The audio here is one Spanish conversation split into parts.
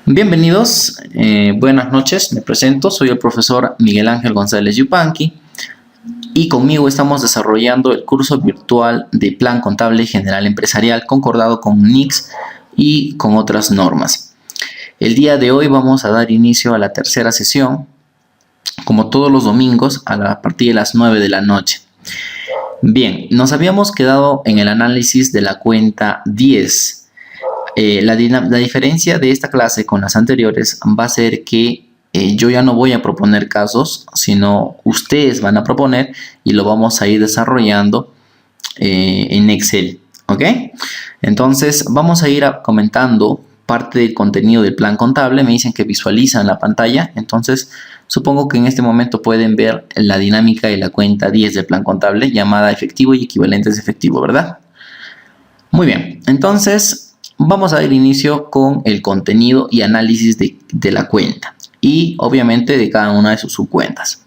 Bienvenidos, buenas noches, me presento, soy el profesor Miguel Ángel González Yupanqui y conmigo estamos desarrollando el curso virtual de Plan Contable General Empresarial concordado con NICS y con otras normas. El día de hoy vamos a dar inicio a la tercera sesión, como todos los domingos a partir de las 9 de la noche. Bien, nos habíamos quedado en el análisis de la cuenta 10. La diferencia de esta clase con las anteriores va a ser que yo ya no voy a proponer casos, sino ustedes van a proponer y lo vamos a ir desarrollando en Excel, ¿ok? Entonces vamos a ir comentando parte del contenido del plan contable. Me dicen que visualizan la pantalla, entonces supongo que en este momento pueden ver la dinámica de la cuenta 10 del plan contable llamada efectivo y equivalentes de efectivo, ¿verdad? Muy bien, entonces vamos a dar inicio con el contenido y análisis de la cuenta y obviamente de cada una de sus subcuentas.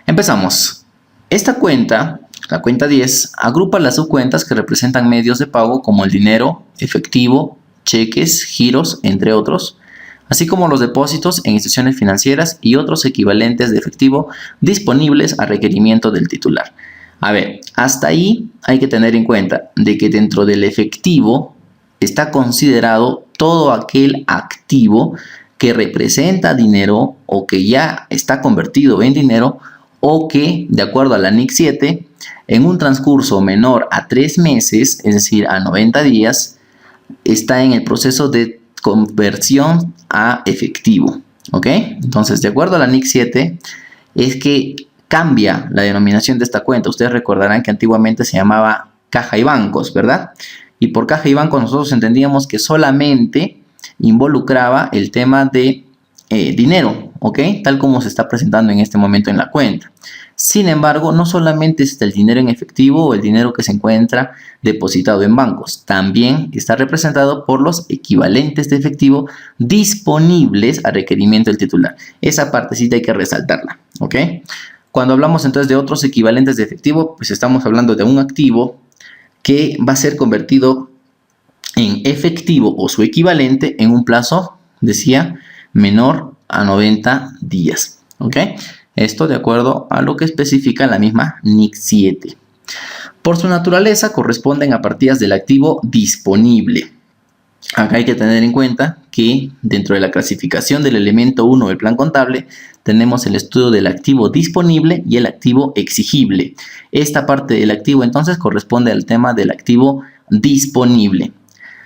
Empezamos. Esta cuenta, la cuenta 10, agrupa las subcuentas que representan medios de pago como el dinero, efectivo, cheques, giros, entre otros, así como los depósitos en instituciones financieras y otros equivalentes de efectivo disponibles a requerimiento del titular. A ver, hasta ahí hay que tener en cuenta de que dentro del efectivo está considerado todo aquel activo que representa dinero o que ya está convertido en dinero o que, de acuerdo a la NIC 7, en un transcurso menor a 3 meses, es decir, a 90 días, está en el proceso de conversión a efectivo, ¿ok? Entonces, de acuerdo a la NIC 7, es que cambia la denominación de esta cuenta. Ustedes recordarán que antiguamente se llamaba caja y bancos, ¿verdad? Y por caja y banco nosotros entendíamos que solamente involucraba el tema de dinero, ¿ok? Tal como se está presentando en este momento en la cuenta. Sin embargo, no solamente es el dinero en efectivo o el dinero que se encuentra depositado en bancos. También está representado por los equivalentes de efectivo disponibles a requerimiento del titular. Esa partecita hay que resaltarla, ¿ok? Cuando hablamos entonces de otros equivalentes de efectivo, pues estamos hablando de un activo que va a ser convertido en efectivo o su equivalente en un plazo, decía, menor a 90 días. ¿Ok? Esto de acuerdo a lo que especifica la misma NIC 7. Por su naturaleza corresponden a partidas del activo disponible. Acá hay que tener en cuenta que dentro de la clasificación del elemento 1 del plan contable tenemos el estudio del activo disponible y el activo exigible. Esta parte del activo entonces corresponde al tema del activo disponible.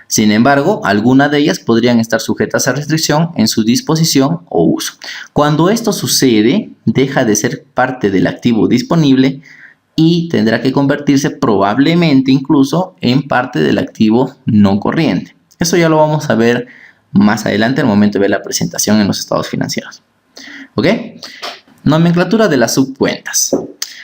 Sin embargo, algunas de ellas podrían estar sujetas a restricción en su disposición o uso. Cuando esto sucede, deja de ser parte del activo disponible y tendrá que convertirse probablemente incluso en parte del activo no corriente. Eso ya lo vamos a ver más adelante al momento de ver la presentación en los estados financieros. ¿Ok? Nomenclatura de las subcuentas.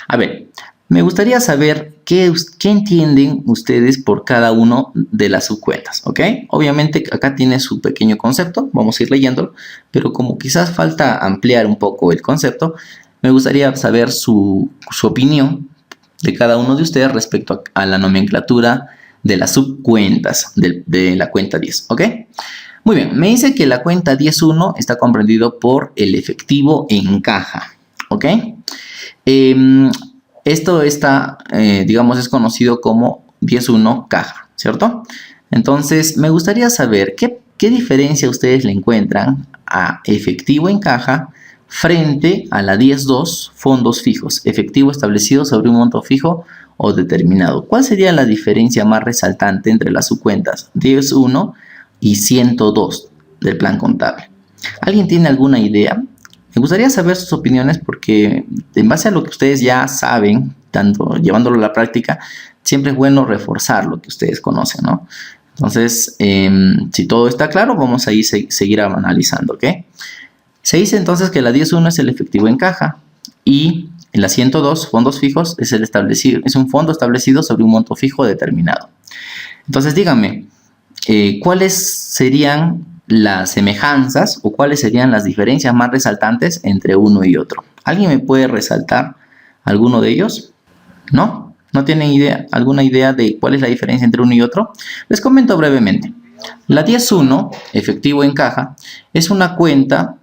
A ver, me gustaría saber qué entienden ustedes por cada uno de las subcuentas. ¿Ok? Obviamente acá tiene su pequeño concepto, vamos a ir leyéndolo, pero como quizás falta ampliar un poco el concepto, me gustaría saber su opinión de cada uno de ustedes respecto a la nomenclatura de las subcuentas de la cuenta 10, ¿ok? Muy bien, me dice que la cuenta 10.1 está comprendido por el efectivo en caja, ¿ok? Esto está, digamos, es conocido como 10.1 caja, ¿cierto? Entonces, me gustaría saber qué diferencia ustedes le encuentran a efectivo en caja frente a la 10.2 fondos fijos, efectivo establecido sobre un monto fijo o determinado. ¿Cuál sería la diferencia más resaltante entre las subcuentas 10.1 y 102 del plan contable? ¿Alguien tiene alguna idea? Me gustaría saber sus opiniones porque en base a lo que ustedes ya saben, tanto llevándolo a la práctica, siempre es bueno reforzar lo que ustedes conocen, ¿no? Entonces, si todo está claro, vamos a seguir analizando, ¿ok? Se dice entonces que la 10.1 es el efectivo en caja y en la 102, fondos fijos, es un fondo establecido sobre un monto fijo determinado. Entonces, díganme, ¿cuáles serían las semejanzas o cuáles serían las diferencias más resaltantes entre uno y otro? ¿Alguien me puede resaltar alguno de ellos? ¿No? ¿No tienen alguna idea de cuál es la diferencia entre uno y otro? Les comento brevemente. La 10.1, efectivo en caja, es una cuenta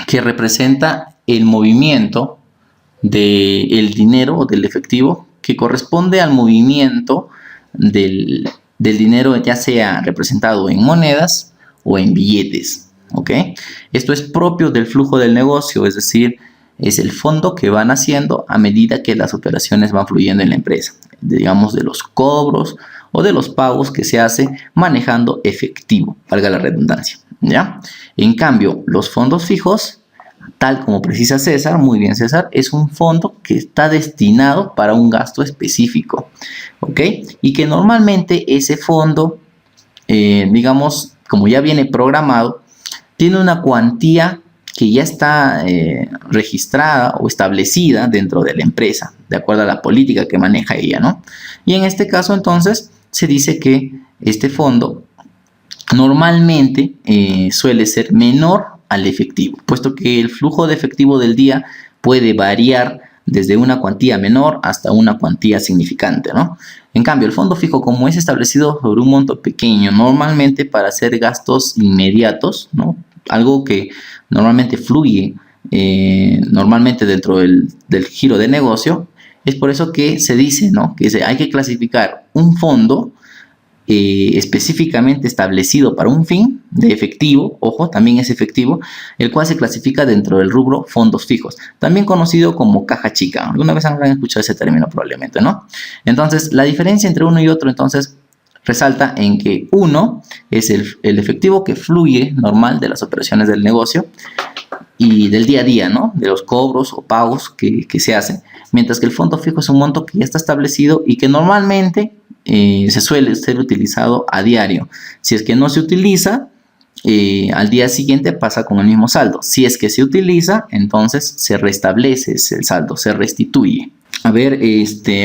que representa el movimiento del dinero o del efectivo que corresponde al movimiento del dinero, ya sea representado en monedas o en billetes, ¿ok? Esto es propio del flujo del negocio, es decir, es el fondo que van haciendo a medida que las operaciones van fluyendo en la empresa, digamos de los cobros o de los pagos que se hace manejando efectivo, valga la redundancia, ¿ya? En cambio, los fondos fijos, tal como precisa César, muy bien César, es un fondo que está destinado para un gasto específico, ¿ok? Y que normalmente ese fondo, digamos, como ya viene programado, tiene una cuantía que ya está registrada o establecida dentro de la empresa, de acuerdo a la política que maneja ella, ¿no? Y en este caso, entonces, se dice que este fondo normalmente suele ser menor al efectivo, puesto que el flujo de efectivo del día puede variar desde una cuantía menor hasta una cuantía significante, ¿no? En cambio, el fondo fijo, como es establecido sobre un monto pequeño, normalmente para hacer gastos inmediatos, ¿no? Algo que normalmente fluye normalmente dentro del giro de negocio, es por eso que se dice, ¿no? Que hay que clasificar un fondo específicamente establecido para un fin de efectivo, ojo, también es efectivo, el cual se clasifica dentro del rubro fondos fijos, también conocido como caja chica. Alguna vez habrán escuchado ese término probablemente, ¿no? Entonces, la diferencia entre uno y otro, entonces, resalta en que uno es el efectivo que fluye normal de las operaciones del negocio y del día a día, ¿no? De los cobros o pagos que se hacen, mientras que el fondo fijo es un monto que ya está establecido y que normalmente se suele ser utilizado a diario. Si es que no se utiliza, al día siguiente pasa con el mismo saldo. Si es que se utiliza, entonces se restablece el saldo, se restituye. A ver,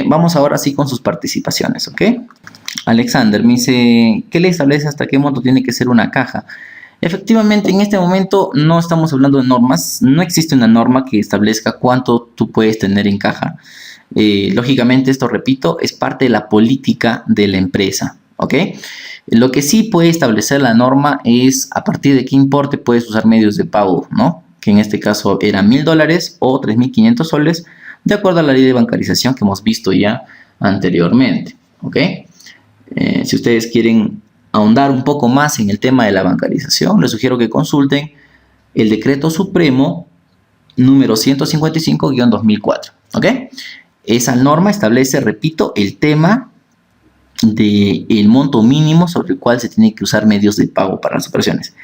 vamos ahora sí con sus participaciones, ¿ok? Alexander me dice, ¿qué le establece hasta qué monto tiene que ser una caja? Efectivamente, en este momento no estamos hablando de normas, no existe una norma que establezca cuánto tú puedes tener en caja. Lógicamente, esto, repito, es parte de la política de la empresa, ¿ok? Lo que sí puede establecer la norma es a partir de qué importe puedes usar medios de pago, ¿no? Que en este caso eran $1,000 o 3.500 soles, de acuerdo a la ley de bancarización que hemos visto ya anteriormente, ¿ok? Si ustedes quieren ahondar un poco más en el tema de la bancarización, les sugiero que consulten el Decreto Supremo número 155-2004, ¿ok? Esa norma establece, repito, el tema del monto mínimo sobre el cual se tiene que usar medios de pago para las operaciones.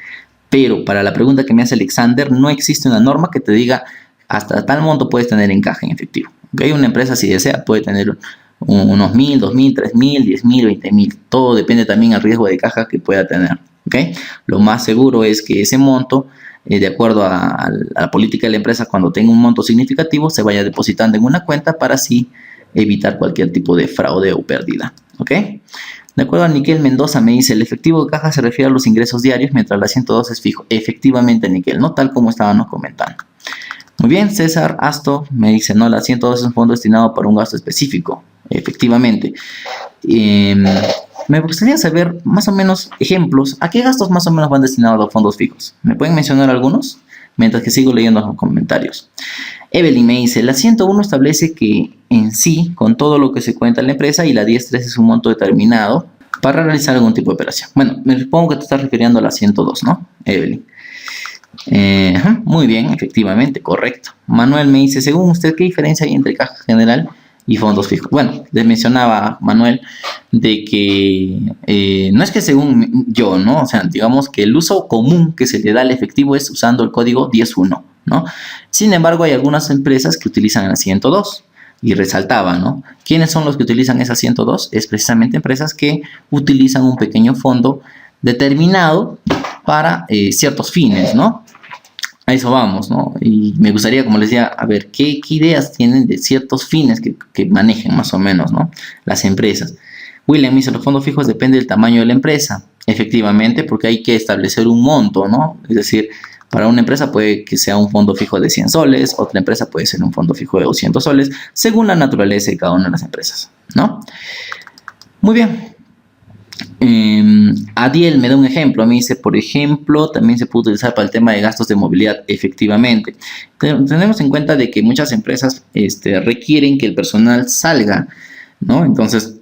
Pero para la pregunta que me hace Alexander, no existe una norma que te diga hasta tal monto puedes tener en caja en efectivo, ¿ok? Una empresa, si desea, puede tener unos 1.000, 2.000, 3.000, 10.000, 20.000. Todo depende también al riesgo de caja que pueda tener, ¿ok? Lo más seguro es que ese monto, de acuerdo a la política de la empresa, cuando tenga un monto significativo, se vaya depositando en una cuenta para así evitar cualquier tipo de fraude o pérdida, ¿ok? De acuerdo a Niquel Mendoza, me dice, el efectivo de caja se refiere a los ingresos diarios, mientras la 102 es fijo. Efectivamente, Niquel, no tal como estábamos comentando. Muy bien, César Asto me dice, no, la 102 es un fondo destinado para un gasto específico. Efectivamente. Me gustaría saber más o menos ejemplos. ¿A qué gastos más o menos van destinados los fondos fijos? ¿Me pueden mencionar algunos? Mientras que sigo leyendo los comentarios. Evelyn me dice, la 101 establece que en sí, con todo lo que se cuenta en la empresa, y la 10.3 es un monto determinado para realizar algún tipo de operación. Bueno, me supongo que te estás refiriendo a la 102, ¿no, Evelyn? Muy bien, efectivamente, correcto. Manuel me dice, según usted, ¿qué diferencia hay entre caja general y fondos fijos? Bueno, les mencionaba, Manuel, de que no es que según yo, ¿no? O sea, digamos que el uso común que se le da al efectivo es usando el código 10.1, ¿no? Sin embargo, hay algunas empresas que utilizan la 102 y resaltaba, ¿no? ¿Quiénes son los que utilizan esa 102? Es precisamente empresas que utilizan un pequeño fondo determinado para ciertos fines, ¿no? A eso vamos, ¿no? Y me gustaría, como les decía, a ver qué ideas tienen de ciertos fines que manejen más o menos, ¿no? Las empresas. William me dice, los fondos fijos depende del tamaño de la empresa. Efectivamente, porque hay que establecer un monto, ¿no? Es decir, para una empresa puede que sea un fondo fijo de 100 soles, otra empresa puede ser un fondo fijo de 200 soles, según la naturaleza de cada una de las empresas, ¿no? Muy bien. Adiel me da un ejemplo, me dice, por ejemplo, también se puede utilizar para el tema de gastos de movilidad, efectivamente. Tenemos en cuenta de que muchas empresas requieren que el personal salga, ¿no? Entonces,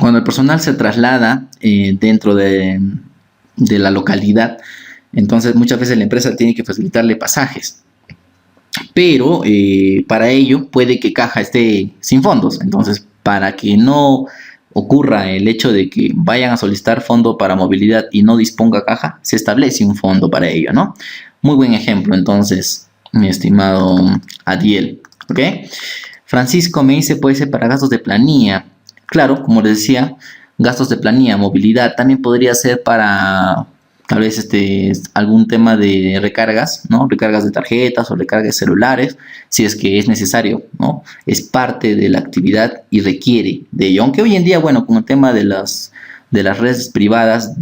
cuando el personal se traslada dentro de la localidad, entonces muchas veces la empresa tiene que facilitarle pasajes. Pero para ello puede que Caja esté sin fondos. Entonces, para que no ocurra el hecho de que vayan a solicitar fondo para movilidad y no disponga Caja, se establece un fondo para ello, ¿no? Muy buen ejemplo, entonces, mi estimado Adiel, ¿ok? Francisco me dice, puede ser para gastos de planilla. Claro, como les decía, gastos de planilla, movilidad, también podría ser para tal vez algún tema de recargas, ¿no? Recargas de tarjetas o recargas de celulares, si es que es necesario, ¿no? Es parte de la actividad y requiere de ello. Aunque hoy en día, bueno, con el tema de las redes privadas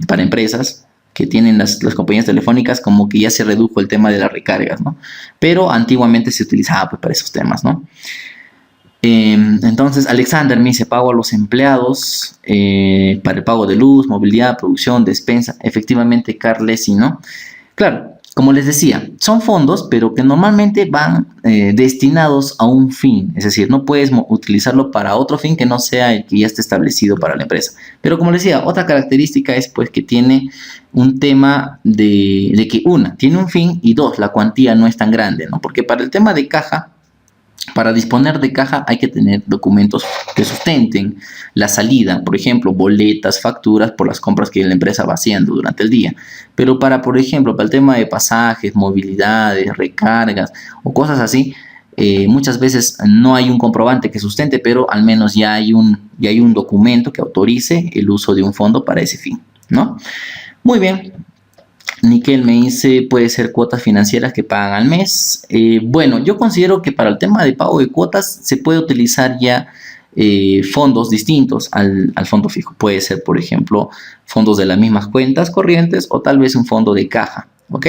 para empresas que tienen las compañías telefónicas, como que ya se redujo el tema de las recargas, ¿no? Pero antiguamente se utilizaba pues, para esos temas, ¿no? Entonces, Alexander me dice, pago a los empleados para el pago de luz, movilidad, producción, despensa. Efectivamente, Carlesi, ¿no? Claro, como les decía, son fondos, pero que normalmente van destinados a un fin. Es decir, no puedes utilizarlo para otro fin que no sea el que ya esté establecido para la empresa. Pero como les decía, otra característica es pues que tiene un tema de que tiene un fin y dos, la cuantía no es tan grande, ¿no? Porque para el tema de caja, para disponer de caja hay que tener documentos que sustenten la salida, por ejemplo, boletas, facturas por las compras que la empresa va haciendo durante el día. Pero por ejemplo, para el tema de pasajes, movilidades, recargas o cosas así, muchas veces no hay un comprobante que sustente, pero al menos ya hay un documento que autorice el uso de un fondo para ese fin, ¿no? Muy bien. Nickel me dice, puede ser cuotas financieras que pagan al mes. Bueno, yo considero que para el tema de pago de cuotas se puede utilizar ya fondos distintos al fondo fijo. Puede ser, por ejemplo, fondos de las mismas cuentas corrientes o tal vez un fondo de caja, ¿ok?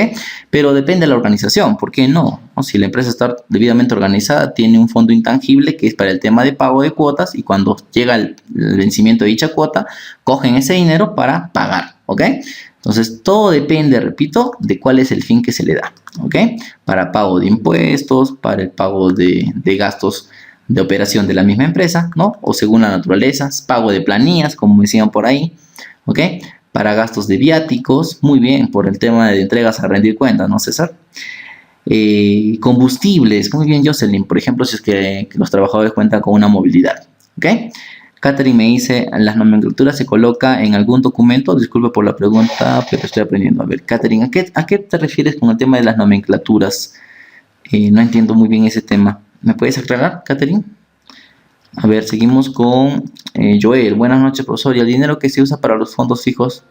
Pero depende de la organización, ¿por qué no? Si la empresa está debidamente organizada, tiene un fondo intangible que es para el tema de pago de cuotas y cuando llega el vencimiento de dicha cuota, cogen ese dinero para pagar, ¿ok? Entonces, todo depende, repito, de cuál es el fin que se le da, ¿ok? Para pago de impuestos, para el pago de gastos de operación de la misma empresa, ¿no? O según la naturaleza, pago de planillas, como decían por ahí, ¿ok? Para gastos de viáticos, muy bien, por el tema de entregas a rendir cuentas, ¿no, César? Combustibles, muy bien, Jocelyn, por ejemplo, si es que los trabajadores cuentan con una movilidad, ¿ok? Catherine me dice, ¿las nomenclaturas se coloca en algún documento? Disculpe por la pregunta, pero estoy aprendiendo. A ver, Catherine, ¿a qué te refieres con el tema de las nomenclaturas? No entiendo muy bien ese tema. ¿Me puedes aclarar, Catherine? A ver, seguimos con Joel. Buenas noches, profesor. ¿Y el dinero que se usa para los fondos fijos,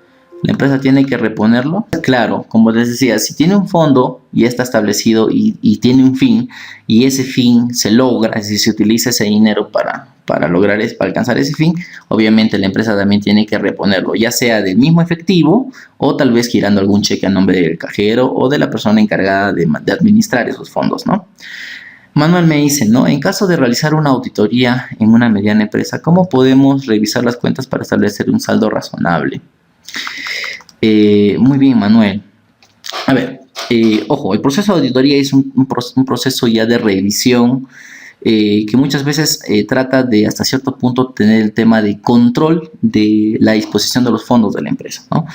la empresa tiene que reponerlo? Claro, como les decía, si tiene un fondo, ya está establecido y tiene un fin, y ese fin se logra, es decir, se utiliza ese dinero para alcanzar ese fin, obviamente la empresa también tiene que reponerlo, ya sea del mismo efectivo o tal vez girando algún cheque a nombre del cajero o de la persona encargada de administrar esos fondos, ¿no? Manuel me dice, ¿no? En caso de realizar una auditoría en una mediana empresa, ¿cómo podemos revisar las cuentas para establecer un saldo razonable? Muy bien, Manuel. A ver, ojo, el proceso de auditoría es un proceso ya de revisión que muchas veces trata de hasta cierto punto tener el tema de control de la disposición de los fondos de la empresa, ¿no?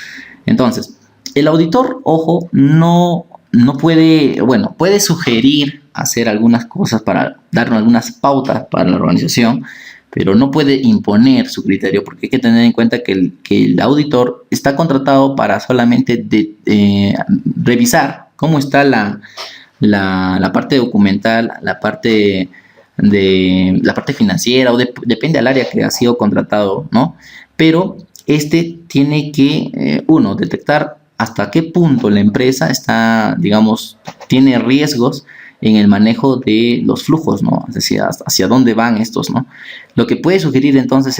Entonces, el auditor, ojo, no puede, bueno, puede sugerir hacer algunas cosas para darnos algunas pautas para la organización, pero no puede imponer su criterio porque hay que tener en cuenta que el auditor está contratado para solamente revisar cómo está la parte documental, la parte financiera o depende del área que ha sido contratado, ¿no? Pero tiene que, detectar hasta qué punto la empresa está, digamos, tiene riesgos en el manejo de los flujos, ¿no? Es decir, hacia dónde van estos, ¿no? Lo que puede sugerir entonces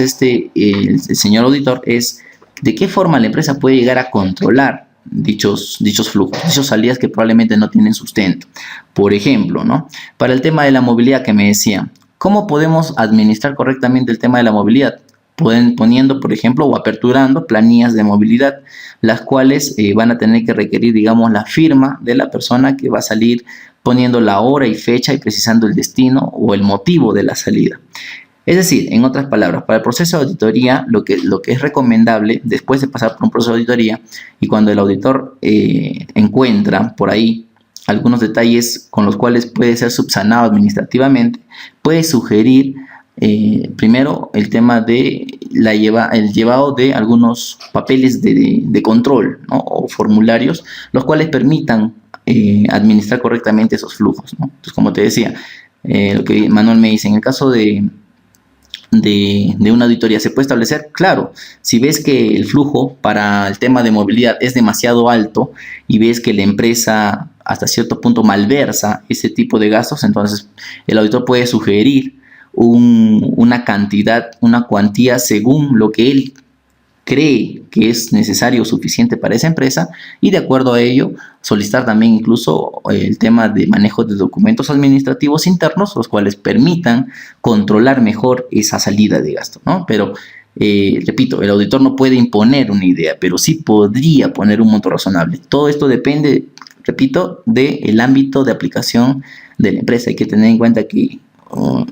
el señor auditor es de qué forma la empresa puede llegar a controlar dichos flujos, dichas salidas que probablemente no tienen sustento. Por ejemplo, ¿no? Para el tema de la movilidad que me decía, ¿cómo podemos administrar correctamente el tema de la movilidad? poniendo, por ejemplo, o aperturando planillas de movilidad, las cuales van a tener que requerir, digamos, la firma de la persona que va a salir, poniendo la hora y fecha y precisando el destino o el motivo de la salida. Es decir, en otras palabras, para el proceso de auditoría, lo que es recomendable, después de pasar por un proceso de auditoría, y cuando el auditor encuentra por ahí algunos detalles con los cuales puede ser subsanado administrativamente, puede sugerir primero el tema de el llevado de algunos papeles de control, ¿no? O formularios, los cuales permitan administrar correctamente esos flujos, ¿no? Entonces, como te decía, lo que Manuel me dice, en el caso de una auditoría se puede establecer, claro, si ves que el flujo para el tema de movilidad es demasiado alto y ves que la empresa hasta cierto punto malversa ese tipo de gastos, entonces el auditor puede sugerir una cuantía según lo que él cree que es necesario o suficiente para esa empresa, y de acuerdo a ello solicitar también incluso el tema de manejo de documentos administrativos internos, los cuales permitan controlar mejor esa salida de gasto, ¿no? Pero repito, el auditor no puede imponer una idea, pero sí podría poner un monto razonable. Todo esto depende, repito, del ámbito de aplicación de la empresa. Hay que tener en cuenta que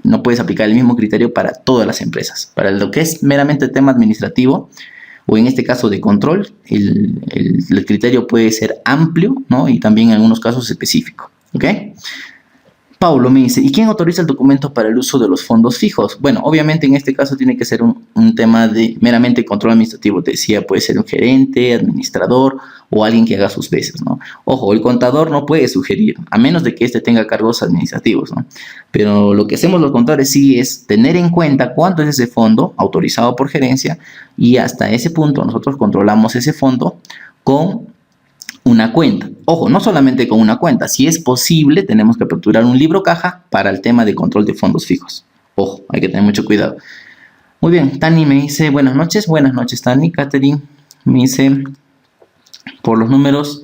no puedes aplicar el mismo criterio para todas las empresas. Para lo que es meramente el tema administrativo, o en este caso de control, el criterio puede ser amplio, ¿no? Y también en algunos casos específico, ¿ok? Paulo me dice, ¿y quién autoriza el documento para el uso de los fondos fijos? Bueno, obviamente en este caso tiene que ser un tema de meramente control administrativo. Te decía, puede ser un gerente, administrador o alguien que haga sus veces, ¿no? Ojo, el contador no puede sugerir, a menos de que éste tenga cargos administrativos, ¿no? Pero lo que hacemos los contadores sí es tener en cuenta cuánto es ese fondo autorizado por gerencia, y hasta ese punto nosotros controlamos ese fondo con una cuenta. Ojo, no solamente con una cuenta. Si es posible, tenemos que aperturar un libro caja para el tema de control de fondos fijos. Ojo, hay que tener mucho cuidado. Muy bien, Tani me dice, buenas noches Tani. Catherine me dice, por los números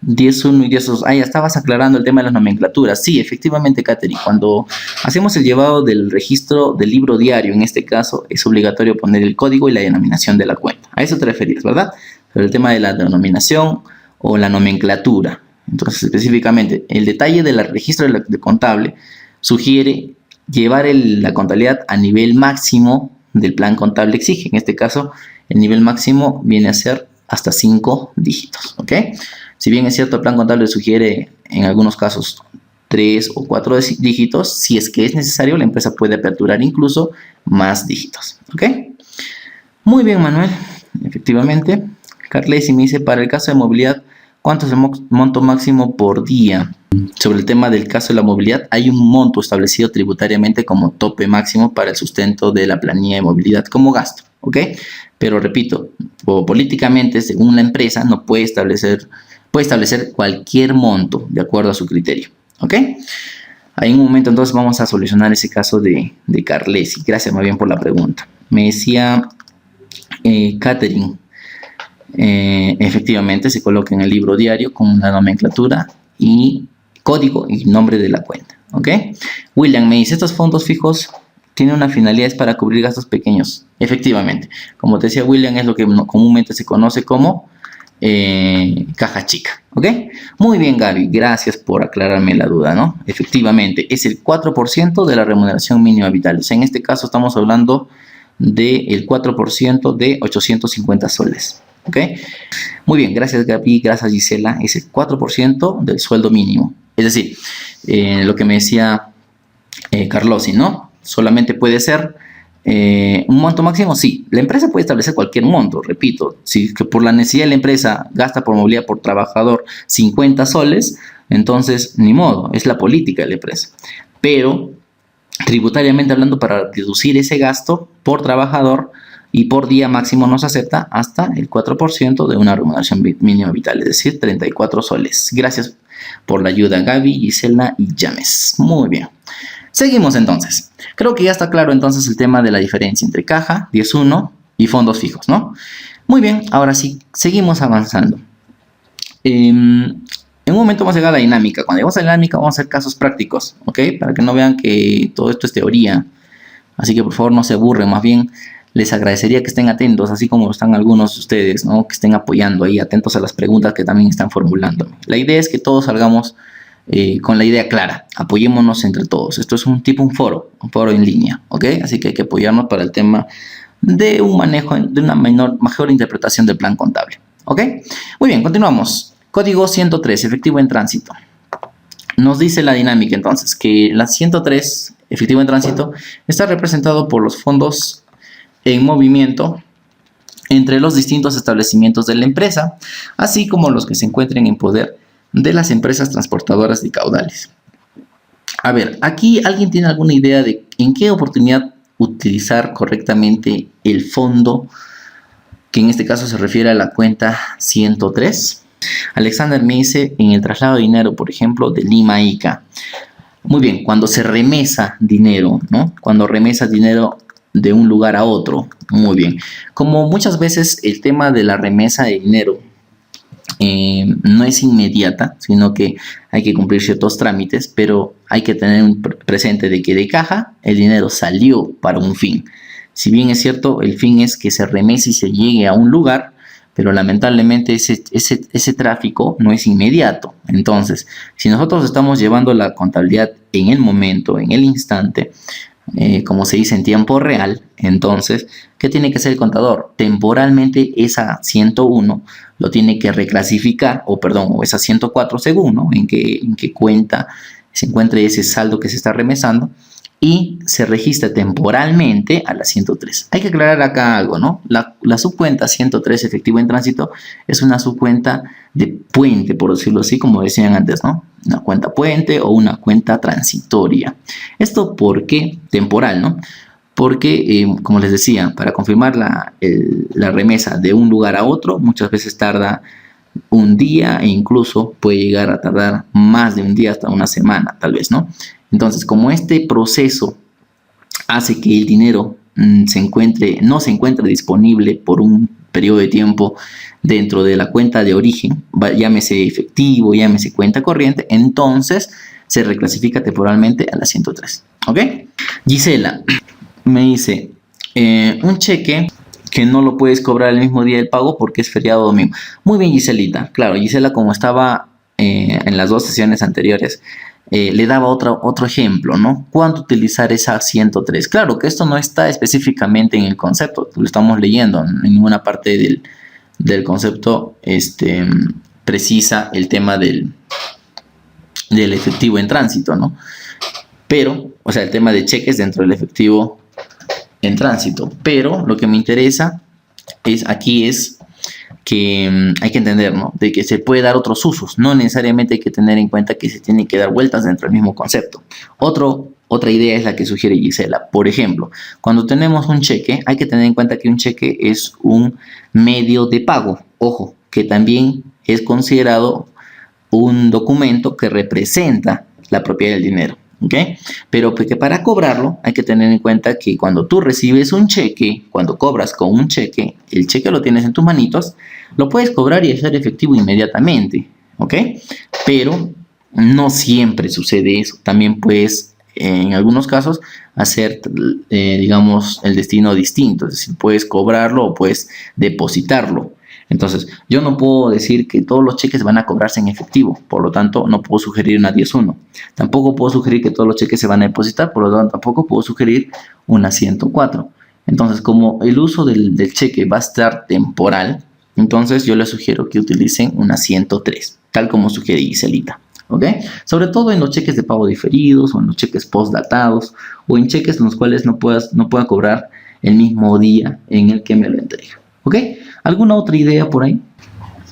10.1 y 10.2. Ya estabas aclarando el tema de las nomenclaturas. Sí, efectivamente, Catherine, cuando hacemos el llevado del registro del libro diario, en este caso, es obligatorio poner el código y la denominación de la cuenta. A eso te referías, ¿verdad? Pero el tema de la denominación o la nomenclatura. Entonces, específicamente, el detalle del registro de contable sugiere llevar la contabilidad a nivel máximo del plan contable exige. En este caso, el nivel máximo viene a ser hasta 5 dígitos, ¿ok? Si bien es cierto, el plan contable sugiere en algunos casos 3 o 4 dígitos, si es que es necesario, la empresa puede aperturar incluso más dígitos, ¿ok? Muy bien, Manuel, efectivamente. Carlesi me dice, para el caso de movilidad, ¿cuánto es el monto máximo por día? Sobre el tema del caso de la movilidad, hay un monto establecido tributariamente como tope máximo para el sustento de la planilla de movilidad como gasto, ¿ok? Pero repito, políticamente, según la empresa, no puede establecer cualquier monto de acuerdo a su criterio, ¿ok? Ahí en un momento entonces vamos a solucionar ese caso de Carlesi. Gracias más bien por la pregunta. Me decía Catherine, efectivamente se coloca en el libro diario con la nomenclatura y código y nombre de la cuenta, ¿ok? William me dice, estos fondos fijos tienen una finalidad, es para cubrir gastos pequeños. Efectivamente, como te decía William, es lo que comúnmente se conoce como caja chica, ¿ok? Muy bien, Gaby, gracias por aclararme la duda, ¿no? Efectivamente, es el 4% de la remuneración mínima vital. O sea, en este caso estamos hablando del 4% de 850 soles, ¿ok? Muy bien, gracias Gaby, gracias Gisela, es el 4% del sueldo mínimo. Es decir, lo que me decía Carlosi, ¿no? Solamente puede ser un monto máximo, sí. La empresa puede establecer cualquier monto, repito. Si que por la necesidad de la empresa gasta por movilidad por trabajador 50 soles, entonces ni modo, es la política de la empresa. Pero tributariamente hablando, para reducir ese gasto por trabajador y por día máximo nos acepta hasta el 4% de una remuneración mínima vital, es decir, 34 soles. Gracias por la ayuda, Gaby, Gisela y James. Muy bien. Seguimos entonces. Creo que ya está claro entonces el tema de la diferencia entre caja, 10.1 y fondos fijos, ¿no? Muy bien, ahora sí, seguimos avanzando. En un momento vamos a llegar a la dinámica. Cuando llegamos a la dinámica vamos a hacer casos prácticos, ¿ok? Para que no vean que todo esto es teoría. Así que por favor no se aburren, más bien les agradecería que estén atentos, así como están algunos de ustedes, ¿no? Que estén apoyando ahí, atentos a las preguntas que también están formulándome. La idea es que todos salgamos con la idea clara, apoyémonos entre todos. Esto es un foro en línea, ¿ok? Así que hay que apoyarnos para el tema de un manejo, de una mejor interpretación del plan contable, ¿ok? Muy bien, continuamos. Código 103, efectivo en tránsito. Nos dice la dinámica entonces que la 103, efectivo en tránsito, está representado por los fondos en movimiento entre los distintos establecimientos de la empresa, así como los que se encuentren en poder de las empresas transportadoras de caudales. A ver, aquí alguien tiene alguna idea de en qué oportunidad utilizar correctamente el fondo, que en este caso se refiere a la cuenta 103. Alexander me dice en el traslado de dinero, por ejemplo, de Lima a Ica. Muy bien, cuando se remesa dinero, ¿no? Cuando remesas dinero de un lugar a otro. Muy bien. Como muchas veces el tema de la remesa de dinero no es inmediata, sino que hay que cumplir ciertos trámites, pero hay que tener presente de que de caja el dinero salió para un fin. Si bien es cierto, el fin es que se remese y se llegue a un lugar, pero lamentablemente ese tráfico no es inmediato. Entonces, si nosotros estamos llevando la contabilidad en el momento, en el instante, como se dice en tiempo real, entonces, ¿qué tiene que hacer el contador? Temporalmente esa 101 lo tiene que reclasificar, o esa 104 según, ¿no? en qué cuenta se encuentre ese saldo que se está remesando, y se registra temporalmente a la 103. Hay que aclarar acá algo, ¿no? La subcuenta 103 efectivo en tránsito es una subcuenta de puente, por decirlo así, como decían antes, ¿no? Una cuenta puente o una cuenta transitoria. ¿Esto por qué temporal, no? Porque, como les decía, para confirmar la remesa de un lugar a otro, muchas veces tarda un día e incluso puede llegar a tardar más de un día, hasta una semana, tal vez, ¿no? Entonces, como este proceso hace que el dinero no se encuentre disponible por un periodo de tiempo dentro de la cuenta de origen, llámese efectivo, llámese cuenta corriente, entonces se reclasifica temporalmente a la 103. ¿Ok? Gisela me dice, un cheque que no lo puedes cobrar el mismo día del pago porque es feriado domingo. Muy bien, Giselita. Claro, Gisela, como estaba en las dos sesiones anteriores, le daba otro ejemplo, ¿no? ¿Cuánto utilizar esa 103? Claro que esto no está específicamente en el concepto, lo estamos leyendo, en ninguna parte del concepto precisa el tema del efectivo en tránsito, ¿no? Pero, o sea, el tema de cheques dentro del efectivo en tránsito. Pero lo que me interesa aquí es que hay que entender, ¿no? De que se puede dar otros usos. No necesariamente hay que tener en cuenta que se tienen que dar vueltas dentro del mismo concepto. Otra idea es la que sugiere Gisela. Por ejemplo, cuando tenemos un cheque, hay que tener en cuenta que un cheque es un medio de pago. Ojo, que también es considerado un documento que representa la propiedad del dinero. ¿Ok? Pero que para cobrarlo hay que tener en cuenta que cuando tú recibes un cheque, cuando cobras con un cheque, el cheque lo tienes en tus manitos, lo puedes cobrar y hacer efectivo inmediatamente. ¿Ok? Pero no siempre sucede eso. También puedes, en algunos casos, hacer, digamos, el destino distinto. Es decir, puedes cobrarlo o puedes depositarlo. Entonces, yo no puedo decir que todos los cheques van a cobrarse en efectivo, por lo tanto, no puedo sugerir una 10-1. Tampoco puedo sugerir que todos los cheques se van a depositar, por lo tanto, tampoco puedo sugerir una 104. Entonces, como el uso del cheque va a estar temporal, entonces yo les sugiero que utilicen una 103, tal como sugiere Giselita. ¿Ok? Sobre todo en los cheques de pago diferidos o en los cheques postdatados o en cheques en los cuales no pueda cobrar el mismo día en el que me lo entrega. ¿Ok? ¿Alguna otra idea por ahí?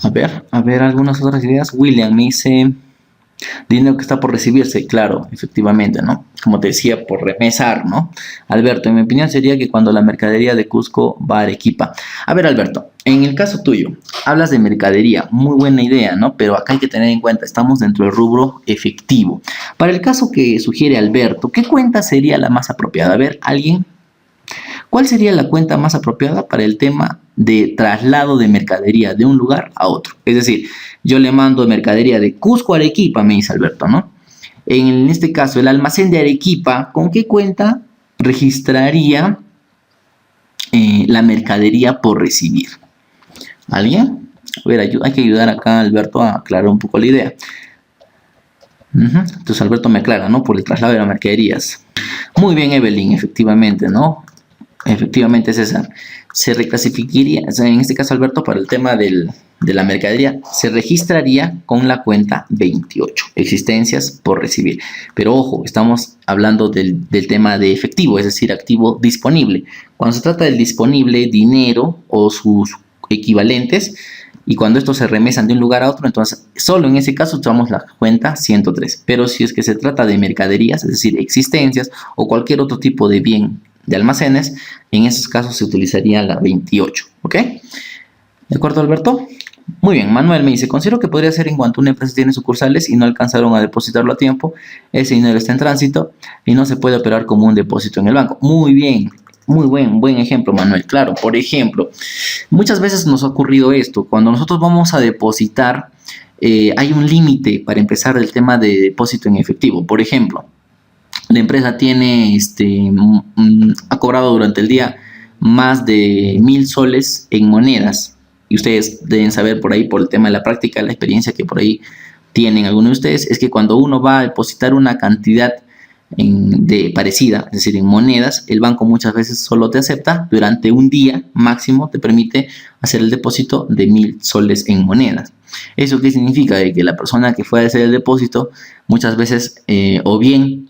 A ver, algunas otras ideas. William me dice, dinero que está por recibirse. Claro, efectivamente, ¿no? Como te decía, por remesar, ¿no? Alberto, en mi opinión sería que cuando la mercadería de Cusco va a Arequipa. A ver, Alberto, en el caso tuyo, hablas de mercadería. Muy buena idea, ¿no? Pero acá hay que tener en cuenta, estamos dentro del rubro efectivo. Para el caso que sugiere Alberto, ¿qué cuenta sería la más apropiada? A ver, ¿alguien? ¿Cuál sería la cuenta más apropiada para el tema de traslado de mercadería de un lugar a otro? Es decir, yo le mando mercadería de Cusco a Arequipa, me dice Alberto, ¿no? En este caso, el almacén de Arequipa, ¿con qué cuenta registraría la mercadería por recibir. ¿Alguien? A ver, hay que ayudar acá a Alberto a aclarar un poco la idea. Entonces Alberto me aclara, ¿no? Por el traslado de las mercaderías. Muy bien, Evelyn, efectivamente, ¿no? Efectivamente, César. Se reclasificaría, o sea, en este caso, Alberto, para el tema de la mercadería, se registraría con la cuenta 28, existencias por recibir. Pero ojo, estamos hablando del tema de efectivo, es decir, activo disponible. Cuando se trata del disponible, dinero o sus equivalentes, y cuando estos se remesan de un lugar a otro, entonces solo en ese caso usamos la cuenta 103. Pero si es que se trata de mercaderías, es decir, existencias o cualquier otro tipo de bien de almacenes, en esos casos se utilizaría la 28, ¿ok? ¿De acuerdo, Alberto? Muy bien, Manuel me dice, considero que podría ser en cuanto una empresa tiene sucursales y no alcanzaron a depositarlo a tiempo, ese dinero está en tránsito y no se puede operar como un depósito en el banco. Muy bien, muy buen ejemplo, Manuel. Claro, por ejemplo, muchas veces nos ha ocurrido esto, cuando nosotros vamos a depositar, hay un límite para empezar el tema de depósito en efectivo. Por ejemplo, la empresa tiene, ha cobrado durante el día más de 1.000 soles en monedas. Y ustedes deben saber por ahí, por el tema de la práctica, la experiencia que por ahí tienen algunos de ustedes, es que cuando uno va a depositar una cantidad parecida, es decir, en monedas, el banco muchas veces solo te acepta durante un día máximo, te permite hacer el depósito de 1.000 soles en monedas. ¿Eso qué significa? De que la persona que fue a hacer el depósito muchas veces o bien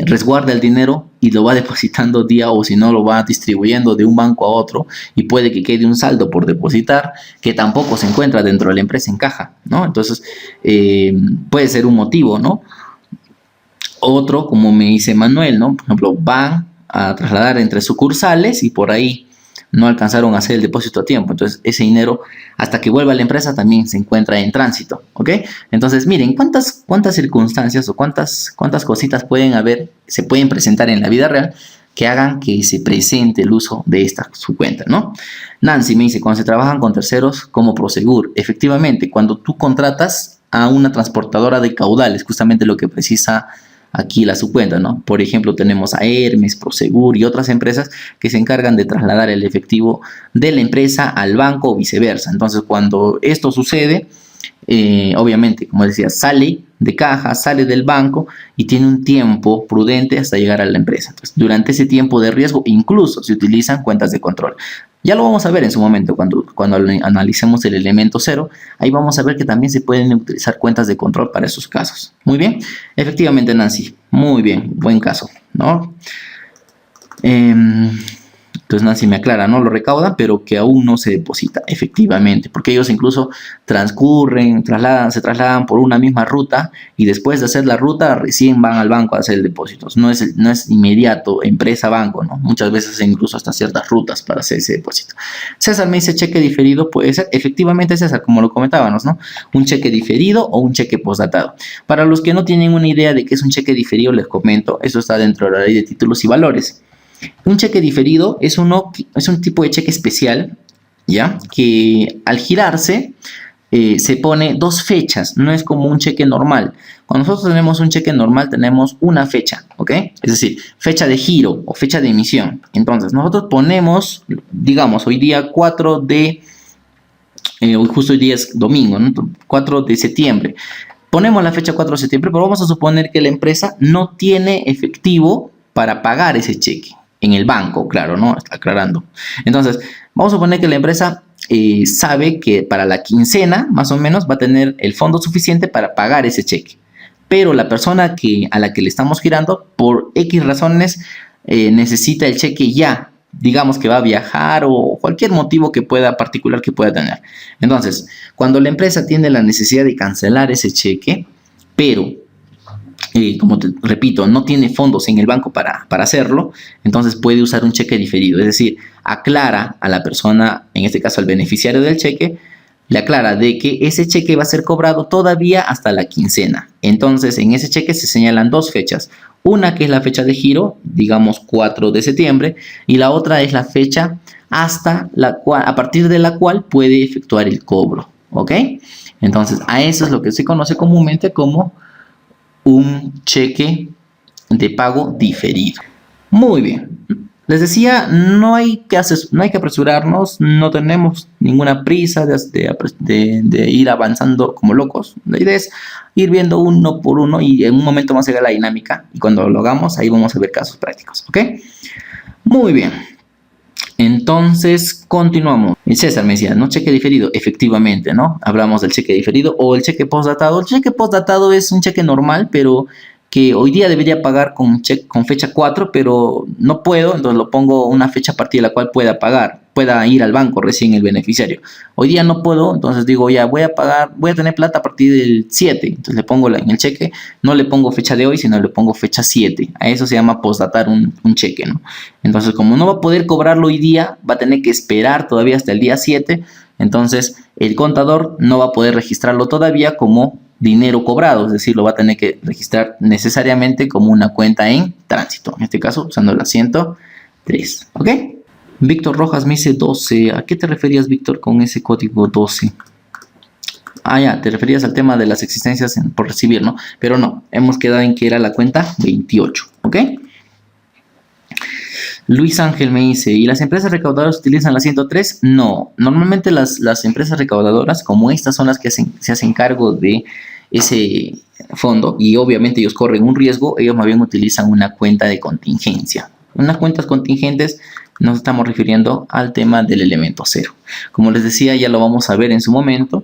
resguarda el dinero y lo va depositando día, o si no lo va distribuyendo de un banco a otro, y puede que quede un saldo por depositar que tampoco se encuentra dentro de la empresa en caja, ¿no? Entonces puede ser un motivo, ¿no? Otro, como me dice Manuel, ¿no? Por ejemplo, van a trasladar entre sucursales y por ahí no alcanzaron a hacer el depósito a tiempo. Entonces, ese dinero, hasta que vuelva a la empresa, también se encuentra en tránsito, ¿ok? Entonces, miren, ¿cuántas circunstancias o cuántas cositas pueden haber, se pueden presentar en la vida real que hagan que se presente el uso de esta su cuenta, ¿no? Nancy me dice, cuando se trabajan con terceros como Prosegur, efectivamente, cuando tú contratas a una transportadora de caudales, justamente lo que precisa aquí la subcuenta, ¿no? Por ejemplo, tenemos a Hermes, Prosegur y otras empresas que se encargan de trasladar el efectivo de la empresa al banco o viceversa. Entonces, cuando esto sucede, obviamente, como decía, sale de caja, sale del banco y tiene un tiempo prudente hasta llegar a la empresa. Entonces, durante ese tiempo de riesgo, incluso se utilizan cuentas de control. Ya lo vamos a ver en su momento cuando analicemos el elemento 0. Ahí vamos a ver que también se pueden utilizar cuentas de control para esos casos. Muy bien, efectivamente, Nancy, muy bien, buen caso, ¿no? Entonces Nancy me aclara, ¿no? Lo recaudan, pero que aún no se deposita, efectivamente, porque ellos incluso se trasladan por una misma ruta y después de hacer la ruta recién van al banco a hacer el depósito. No es inmediato, empresa-banco, ¿no? Muchas veces incluso hasta ciertas rutas para hacer ese depósito. César me dice, cheque diferido puede ser, efectivamente, César, como lo comentábamos, ¿no? Un cheque diferido o un cheque postdatado. Para los que no tienen una idea de qué es un cheque diferido, les comento, eso está dentro de la ley de títulos y valores. Un cheque diferido es un tipo de cheque especial, ¿ya? Que al girarse se pone dos fechas, no es como un cheque normal. Cuando nosotros tenemos un cheque normal tenemos una fecha, ¿ok? Es decir, fecha de giro o fecha de emisión. Entonces nosotros ponemos, digamos, hoy día 4 de... justo hoy día es domingo, ¿no? 4 de septiembre. Ponemos la fecha 4 de septiembre, pero vamos a suponer que la empresa no tiene efectivo para pagar ese cheque. En el banco, claro, ¿no? Está aclarando. Entonces, vamos a suponer que la empresa sabe que para la quincena, más o menos, va a tener el fondo suficiente para pagar ese cheque. Pero la persona a la que le estamos girando, por X razones, necesita el cheque ya. Digamos que va a viajar o cualquier motivo particular que pueda tener. Entonces, cuando la empresa tiene la necesidad de cancelar ese cheque, pero como te repito, no tiene fondos en el banco para hacerlo, entonces puede usar un cheque diferido. Es decir, aclara a la persona, en este caso al beneficiario del cheque, le aclara de que ese cheque va a ser cobrado todavía hasta la quincena. Entonces, en ese cheque se señalan dos fechas. Una que es la fecha de giro, digamos 4 de septiembre, y la otra es la fecha a partir de la cual puede efectuar el cobro. ¿Ok? Entonces, a eso es lo que se conoce comúnmente como un cheque de pago diferido. Muy bien. Les decía, no hay que apresurarnos, no tenemos ninguna prisa de ir avanzando como locos. La idea es ir viendo uno por uno y en un momento vamos a llegar a la dinámica y cuando lo hagamos ahí vamos a ver casos prácticos, ¿ok? Muy bien. Entonces, continuamos. El César me decía, ¿no? Cheque diferido. Efectivamente, ¿no? Hablamos del cheque diferido o el cheque postdatado. El cheque postdatado es un cheque normal, pero que hoy día debería pagar con fecha 4, pero no puedo, entonces lo pongo una fecha a partir de la cual pueda ir al banco recién el beneficiario. Hoy día no puedo, entonces digo, ya voy a tener plata a partir del 7, entonces le pongo en el cheque, no le pongo fecha de hoy, sino le pongo fecha 7. A eso se llama postdatar un cheque, ¿no? Entonces, como no va a poder cobrarlo hoy día, va a tener que esperar todavía hasta el día 7, entonces el contador no va a poder registrarlo todavía como dinero cobrado, es decir, lo va a tener que registrar necesariamente como una cuenta en tránsito, en este caso usando el 103, ¿ok? Víctor Rojas me dice 12, ¿a qué te referías, Víctor, con ese código 12? Ah, ya, te referías al tema de las existencias por recibir, ¿no? Pero no, hemos quedado en que era la cuenta 28, ¿ok? Luis Ángel me dice, ¿y las empresas recaudadoras utilizan la 103? No, normalmente las empresas recaudadoras, como estas son las que se hacen cargo de ese fondo y obviamente ellos corren un riesgo, ellos más bien utilizan una cuenta de contingencia. Unas cuentas contingentes nos estamos refiriendo al tema del elemento cero. Como les decía, ya lo vamos a ver en su momento,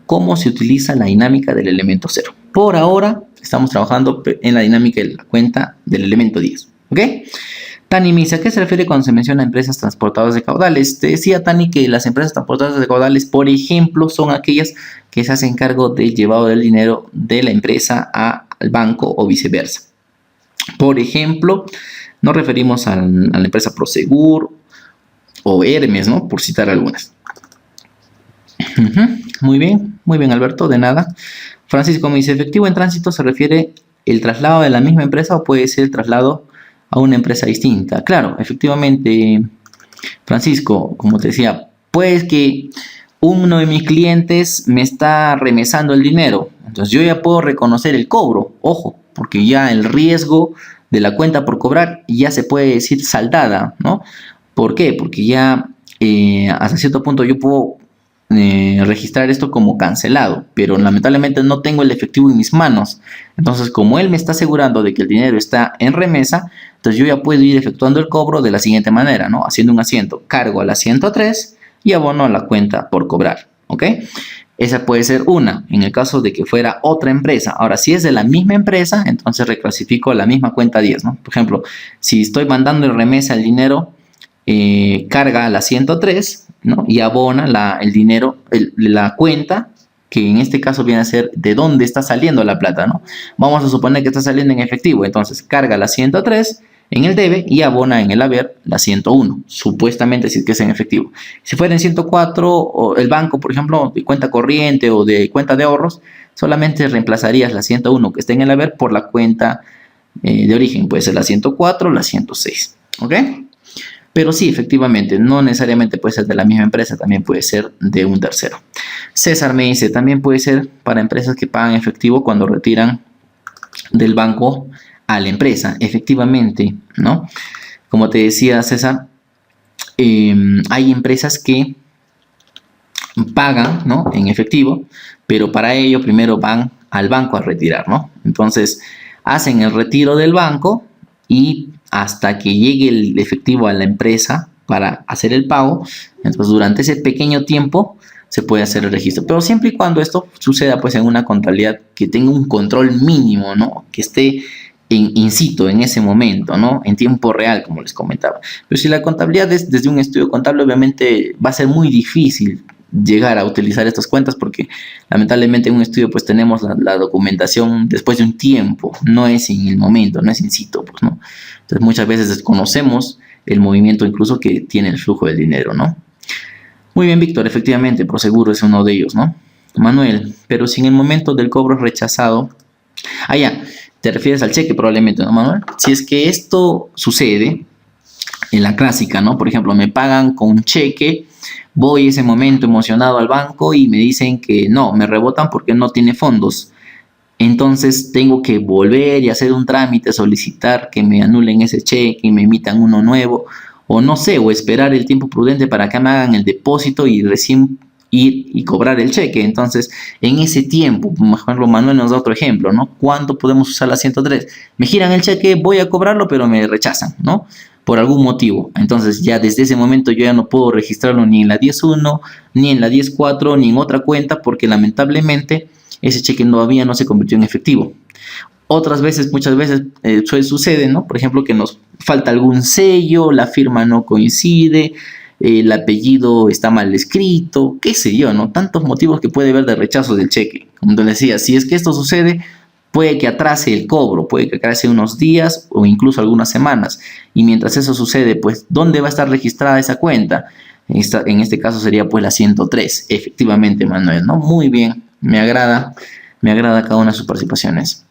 cómo se utiliza la dinámica del elemento cero. Por ahora estamos trabajando en la dinámica de la cuenta del elemento 10, ¿ok? Tani me dice, ¿a qué se refiere cuando se menciona empresas transportadoras de caudales? Te decía, Tani, que las empresas transportadoras de caudales, por ejemplo, son aquellas que se hacen cargo del llevado del dinero de la empresa al banco o viceversa. Por ejemplo, nos referimos a la empresa Prosegur o Hermes, ¿no? Por citar algunas. Muy bien, Alberto, de nada. Francisco me dice, efectivo en tránsito se refiere el traslado de la misma empresa o puede ser el traslado a una empresa distinta. Claro, efectivamente, Francisco, como te decía, pues que uno de mis clientes me está remesando el dinero, entonces yo ya puedo reconocer el cobro, ojo, porque ya el riesgo de la cuenta por cobrar ya se puede decir saldada, ¿no? ¿Por qué? Porque ya hasta cierto punto yo puedo registrar esto como cancelado, pero lamentablemente no tengo el efectivo en mis manos. Entonces, como él me está asegurando de que el dinero está en remesa, entonces yo ya puedo ir efectuando el cobro de la siguiente manera, ¿no? Haciendo un asiento, cargo a la 103 y abono a la cuenta por cobrar, ¿ok? Esa puede ser una, en el caso de que fuera otra empresa. Ahora, si es de la misma empresa, entonces reclasifico la misma cuenta 10, ¿no? Por ejemplo, si estoy mandando en remesa el dinero, carga a la 103, ¿no? Y abona el dinero, la cuenta, que en este caso viene a ser de dónde está saliendo la plata, ¿no? Vamos a suponer que está saliendo en efectivo, entonces carga la 103 en el debe y abona en el haber la 101, supuestamente si es que es en efectivo. Si fuera en 104, o el banco, por ejemplo, de cuenta corriente o de cuenta de ahorros, solamente reemplazarías la 101 que está en el haber por la cuenta de origen, puede ser la 104 o la 106, ¿ok? Pero sí, efectivamente, no necesariamente puede ser de la misma empresa, también puede ser de un tercero. César me dice, también puede ser para empresas que pagan efectivo cuando retiran del banco a la empresa. Efectivamente, ¿no? Como te decía, César, hay empresas que pagan, ¿no? En efectivo, pero para ello primero van al banco a retirar, ¿no? Entonces, hacen el retiro del banco y hasta que llegue el efectivo a la empresa para hacer el pago, entonces durante ese pequeño tiempo se puede hacer el registro, pero siempre y cuando esto suceda pues en una contabilidad que tenga un control mínimo, ¿no? Que esté in situ en ese momento, ¿no? En tiempo real, como les comentaba. Pero si la contabilidad es desde un estudio contable, obviamente va a ser muy difícil llegar a utilizar estas cuentas porque lamentablemente en un estudio pues tenemos la documentación después de un tiempo, no es en el momento, no es in situ, pues, ¿no? Entonces muchas veces desconocemos el movimiento incluso que tiene el flujo del dinero, ¿no? Muy bien, Víctor, efectivamente, Proseguro es uno de ellos, ¿no? Manuel, pero si en el momento del cobro es rechazado, ya, te refieres al cheque probablemente, ¿no, Manuel? Si es que esto sucede en la clásica, ¿no? Por ejemplo, me pagan con cheque, voy ese momento emocionado al banco y me dicen que no, me rebotan porque no tiene fondos. entonces tengo que volver y hacer un trámite, solicitar que me anulen ese cheque y me emitan uno nuevo, o no sé, o esperar el tiempo prudente para que me hagan el depósito y recién ir y cobrar el cheque. Entonces, en ese tiempo, por ejemplo, Manuel nos da otro ejemplo, ¿no? ¿Cuándo podemos usar la 103? Me giran el cheque, voy a cobrarlo, pero me rechazan, ¿no? Por algún motivo. Entonces, ya desde ese momento yo ya no puedo registrarlo ni en la 10.1, ni en la 10.4, ni en otra cuenta, porque lamentablemente ese cheque todavía no se convirtió en efectivo. Otras veces, muchas veces sucede, ¿no? Por ejemplo, que nos falta algún sello, la firma no coincide, el apellido está mal escrito, qué sé yo, ¿no? Tantos motivos que puede haber de rechazo del cheque. Como te decía, si es que esto sucede, puede que atrase el cobro, puede que atrase unos días o incluso algunas semanas. Y mientras eso sucede, pues, ¿dónde va a estar registrada esa cuenta? En este caso sería pues la 103, efectivamente, Manuel, ¿no? Muy bien, me agrada cada una de sus participaciones.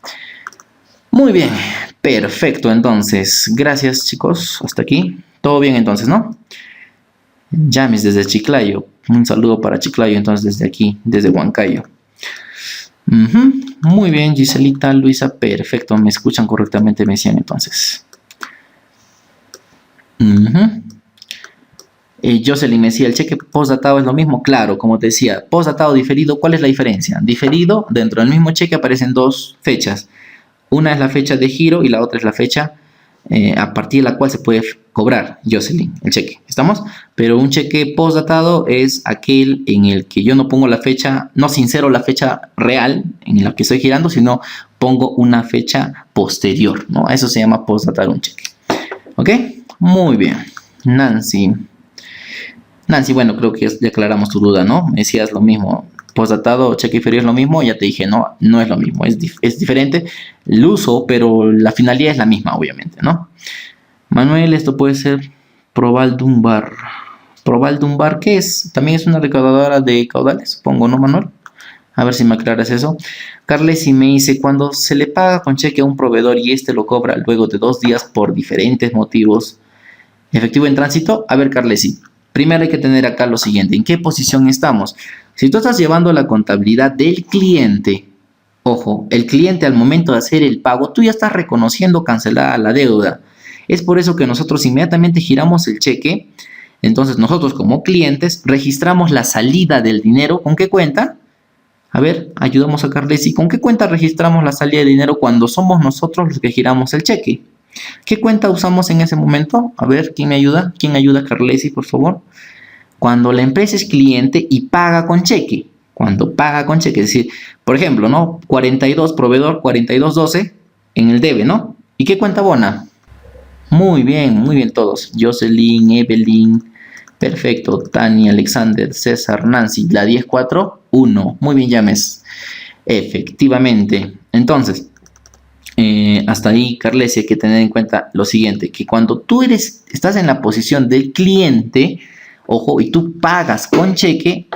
Muy bien, perfecto, entonces, gracias chicos, hasta aquí, todo bien entonces, ¿no? Yamis desde Chiclayo, un saludo para Chiclayo entonces desde aquí, desde Huancayo. Muy bien, Giselita, Luisa, perfecto, me escuchan correctamente, me decían entonces. Jocelyn me decía, ¿el cheque postdatado es lo mismo? Claro, como te decía, postdatado, diferido, ¿cuál es la diferencia? Diferido, dentro del mismo cheque aparecen dos fechas. Una es la fecha de giro y la otra es la fecha a partir de la cual se puede cobrar, Jocelyn, el cheque. ¿Estamos? Pero un cheque postdatado es aquel en el que yo no pongo la fecha, no sincero la fecha real en la que estoy girando, sino pongo una fecha posterior, ¿no? Eso se llama postdatar un cheque. ¿Ok? Muy bien. Nancy, bueno, creo que ya aclaramos tu duda, ¿no? Me decías lo mismo. Postdatado, cheque inferior es lo mismo, ya te dije, no, no es lo mismo, es diferente el uso, pero la finalidad es la misma, obviamente, ¿no? Manuel, esto puede ser Proval Dunbar. ¿Proval Dunbar qué es? También es una recaudadora de caudales, supongo, ¿no, Manuel? A ver si me aclaras eso. Carlesi me dice, cuando se le paga con cheque a un proveedor y este lo cobra luego de 2 días por diferentes motivos, ¿efectivo en tránsito? A ver, Carlesi, primero hay que tener acá lo siguiente, ¿en qué posición estamos? Si tú estás llevando la contabilidad del cliente, ojo, el cliente al momento de hacer el pago, tú ya estás reconociendo cancelada la deuda. Es por eso que nosotros inmediatamente giramos el cheque. Entonces nosotros como clientes registramos la salida del dinero. ¿Con qué cuenta? A ver, ayudamos a Carlesi. ¿Con qué cuenta registramos la salida de dinero cuando somos nosotros los que giramos el cheque? ¿Qué cuenta usamos en ese momento? A ver, ¿quién me ayuda? ¿Quién ayuda a Carlesi, por favor? Cuando la empresa es cliente y paga con cheque. Cuando paga con cheque, es decir, por ejemplo, ¿no? 42, proveedor 4212 en el debe, ¿no? ¿Y qué cuenta abona? Muy bien todos. Jocelyn, Evelyn, perfecto. Tania, Alexander, César, Nancy, la 1041. Muy bien, Llames. Efectivamente. Entonces, hasta ahí, Carles, hay que tener en cuenta lo siguiente, que cuando tú estás en la posición del cliente, ojo, y tú pagas con cheque,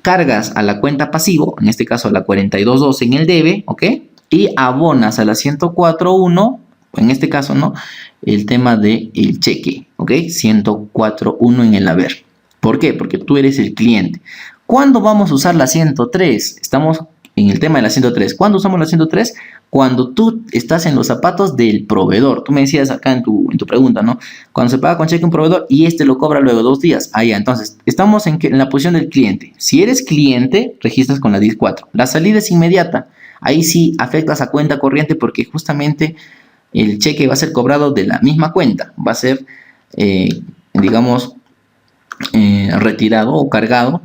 cargas a la cuenta pasivo, en este caso a la 4212 en el debe, ¿ok? Y abonas a la 104.1, en este caso, ¿no? El tema del cheque, ¿ok? 104.1 en el haber. ¿Por qué? Porque tú eres el cliente. ¿Cuándo vamos a usar la 103? Estamos en el tema de la 103. ¿Cuándo usamos la 103? Cuando tú estás en los zapatos del proveedor. Tú me decías acá en tu pregunta, ¿no? Cuando se paga con cheque un proveedor y este lo cobra luego 2 días. Allá, entonces, estamos en la posición del cliente. Si eres cliente, registras con la 10.4. La salida es inmediata. Ahí sí afectas a cuenta corriente porque justamente el cheque va a ser cobrado de la misma cuenta. Va a ser, digamos, retirado o cargado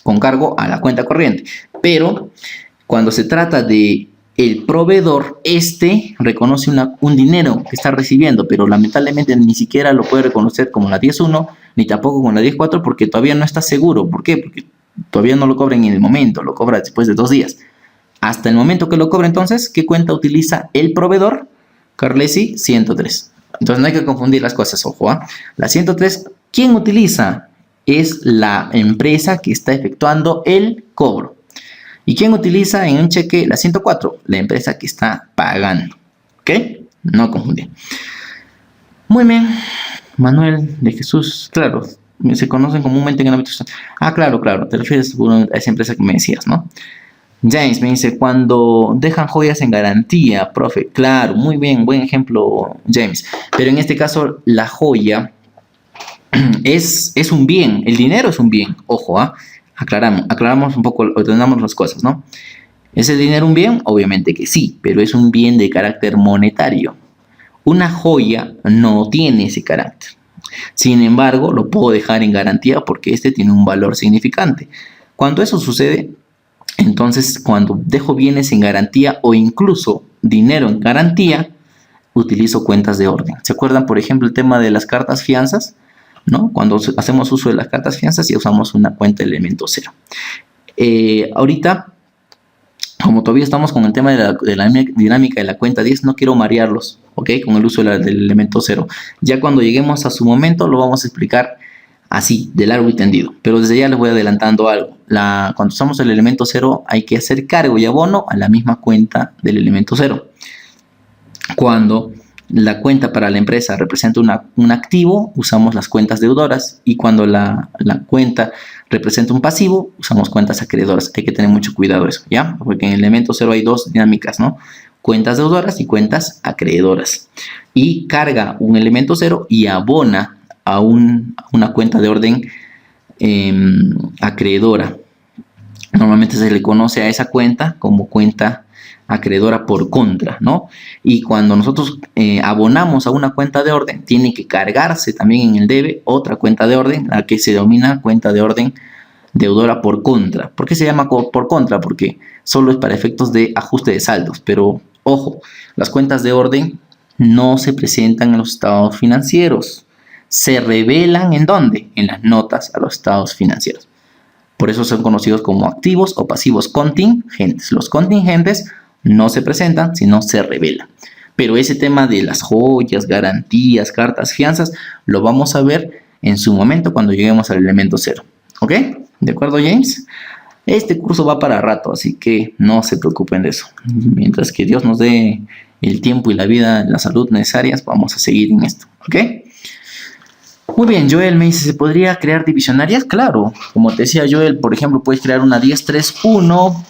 con cargo a la cuenta corriente. Pero cuando se trata de el proveedor, reconoce un dinero que está recibiendo, pero lamentablemente ni siquiera lo puede reconocer como la 10.1, ni tampoco con la 10.4, porque todavía no está seguro. ¿Por qué? Porque todavía no lo cobra en el momento, lo cobra después de 2 días. Hasta el momento que lo cobra, entonces, ¿qué cuenta utiliza el proveedor? Carlesi, 103. Entonces no hay que confundir las cosas, ojo, ¿eh? La 103, ¿quién utiliza? Es la empresa que está efectuando el cobro. ¿Y quién utiliza en un cheque la 104? La empresa que está pagando. ¿Ok? No confundir. Muy bien. Manuel de Jesús, claro, se conocen comúnmente en el ámbito social. Ah, claro, te refieres a esa empresa que me decías, ¿no? James me dice, cuando dejan joyas en garantía, profe. Claro, muy bien, buen ejemplo, James. Pero en este caso, la joya es un bien, el dinero es un bien. Ojo, aclaramos un poco, ordenamos las cosas, ¿no? ¿Es el dinero un bien? Obviamente que sí, pero es un bien de carácter monetario. Una joya no tiene ese carácter. Sin embargo, lo puedo dejar en garantía porque este tiene un valor significante. Cuando eso sucede, entonces cuando dejo bienes en garantía o incluso dinero en garantía, utilizo cuentas de orden. ¿Se acuerdan, por ejemplo, el tema de las cartas fianzas? ¿No? Cuando hacemos uso de las cartas fianzas y usamos una cuenta de elemento cero. Ahorita, como todavía estamos con el tema de la dinámica de la cuenta 10, no quiero marearlos, ¿ok? Con el uso del elemento 0. Ya cuando lleguemos a su momento lo vamos a explicar así, de largo y tendido. Pero desde ya les voy adelantando algo. Cuando usamos el elemento 0 hay que hacer cargo y abono a la misma cuenta del elemento 0. Cuando la cuenta para la empresa representa un activo, usamos las cuentas deudoras. Y cuando la cuenta representa un pasivo, usamos cuentas acreedoras. Hay que tener mucho cuidado eso, ¿ya? Porque en el elemento 0 hay dos dinámicas, ¿no? Cuentas deudoras y cuentas acreedoras. Y carga un elemento 0 y abona a una cuenta de orden acreedora. Normalmente se le conoce a esa cuenta como cuenta acreedora por contra, ¿no? Y cuando nosotros abonamos a una cuenta de orden, tiene que cargarse también en el debe otra cuenta de orden, la que se denomina cuenta de orden deudora por contra. ¿Por qué se llama por contra? Porque solo es para efectos de ajuste de saldos. Pero, ojo, las cuentas de orden no se presentan en los estados financieros. Se revelan ¿en dónde? En las notas a los estados financieros. Por eso son conocidos como activos o pasivos contingentes. Los contingentes no se presentan, sino se revelan. Pero ese tema de las joyas, garantías, cartas, fianzas, lo vamos a ver en su momento cuando lleguemos al elemento 0. ¿Ok? ¿De acuerdo, James? Este curso va para rato, así que no se preocupen de eso. Mientras que Dios nos dé el tiempo y la vida, la salud necesarias, vamos a seguir en esto. ¿Ok? Muy bien, Joel me dice, ¿se podría crear divisionarias? Claro, como te decía Joel, por ejemplo, puedes crear una 1031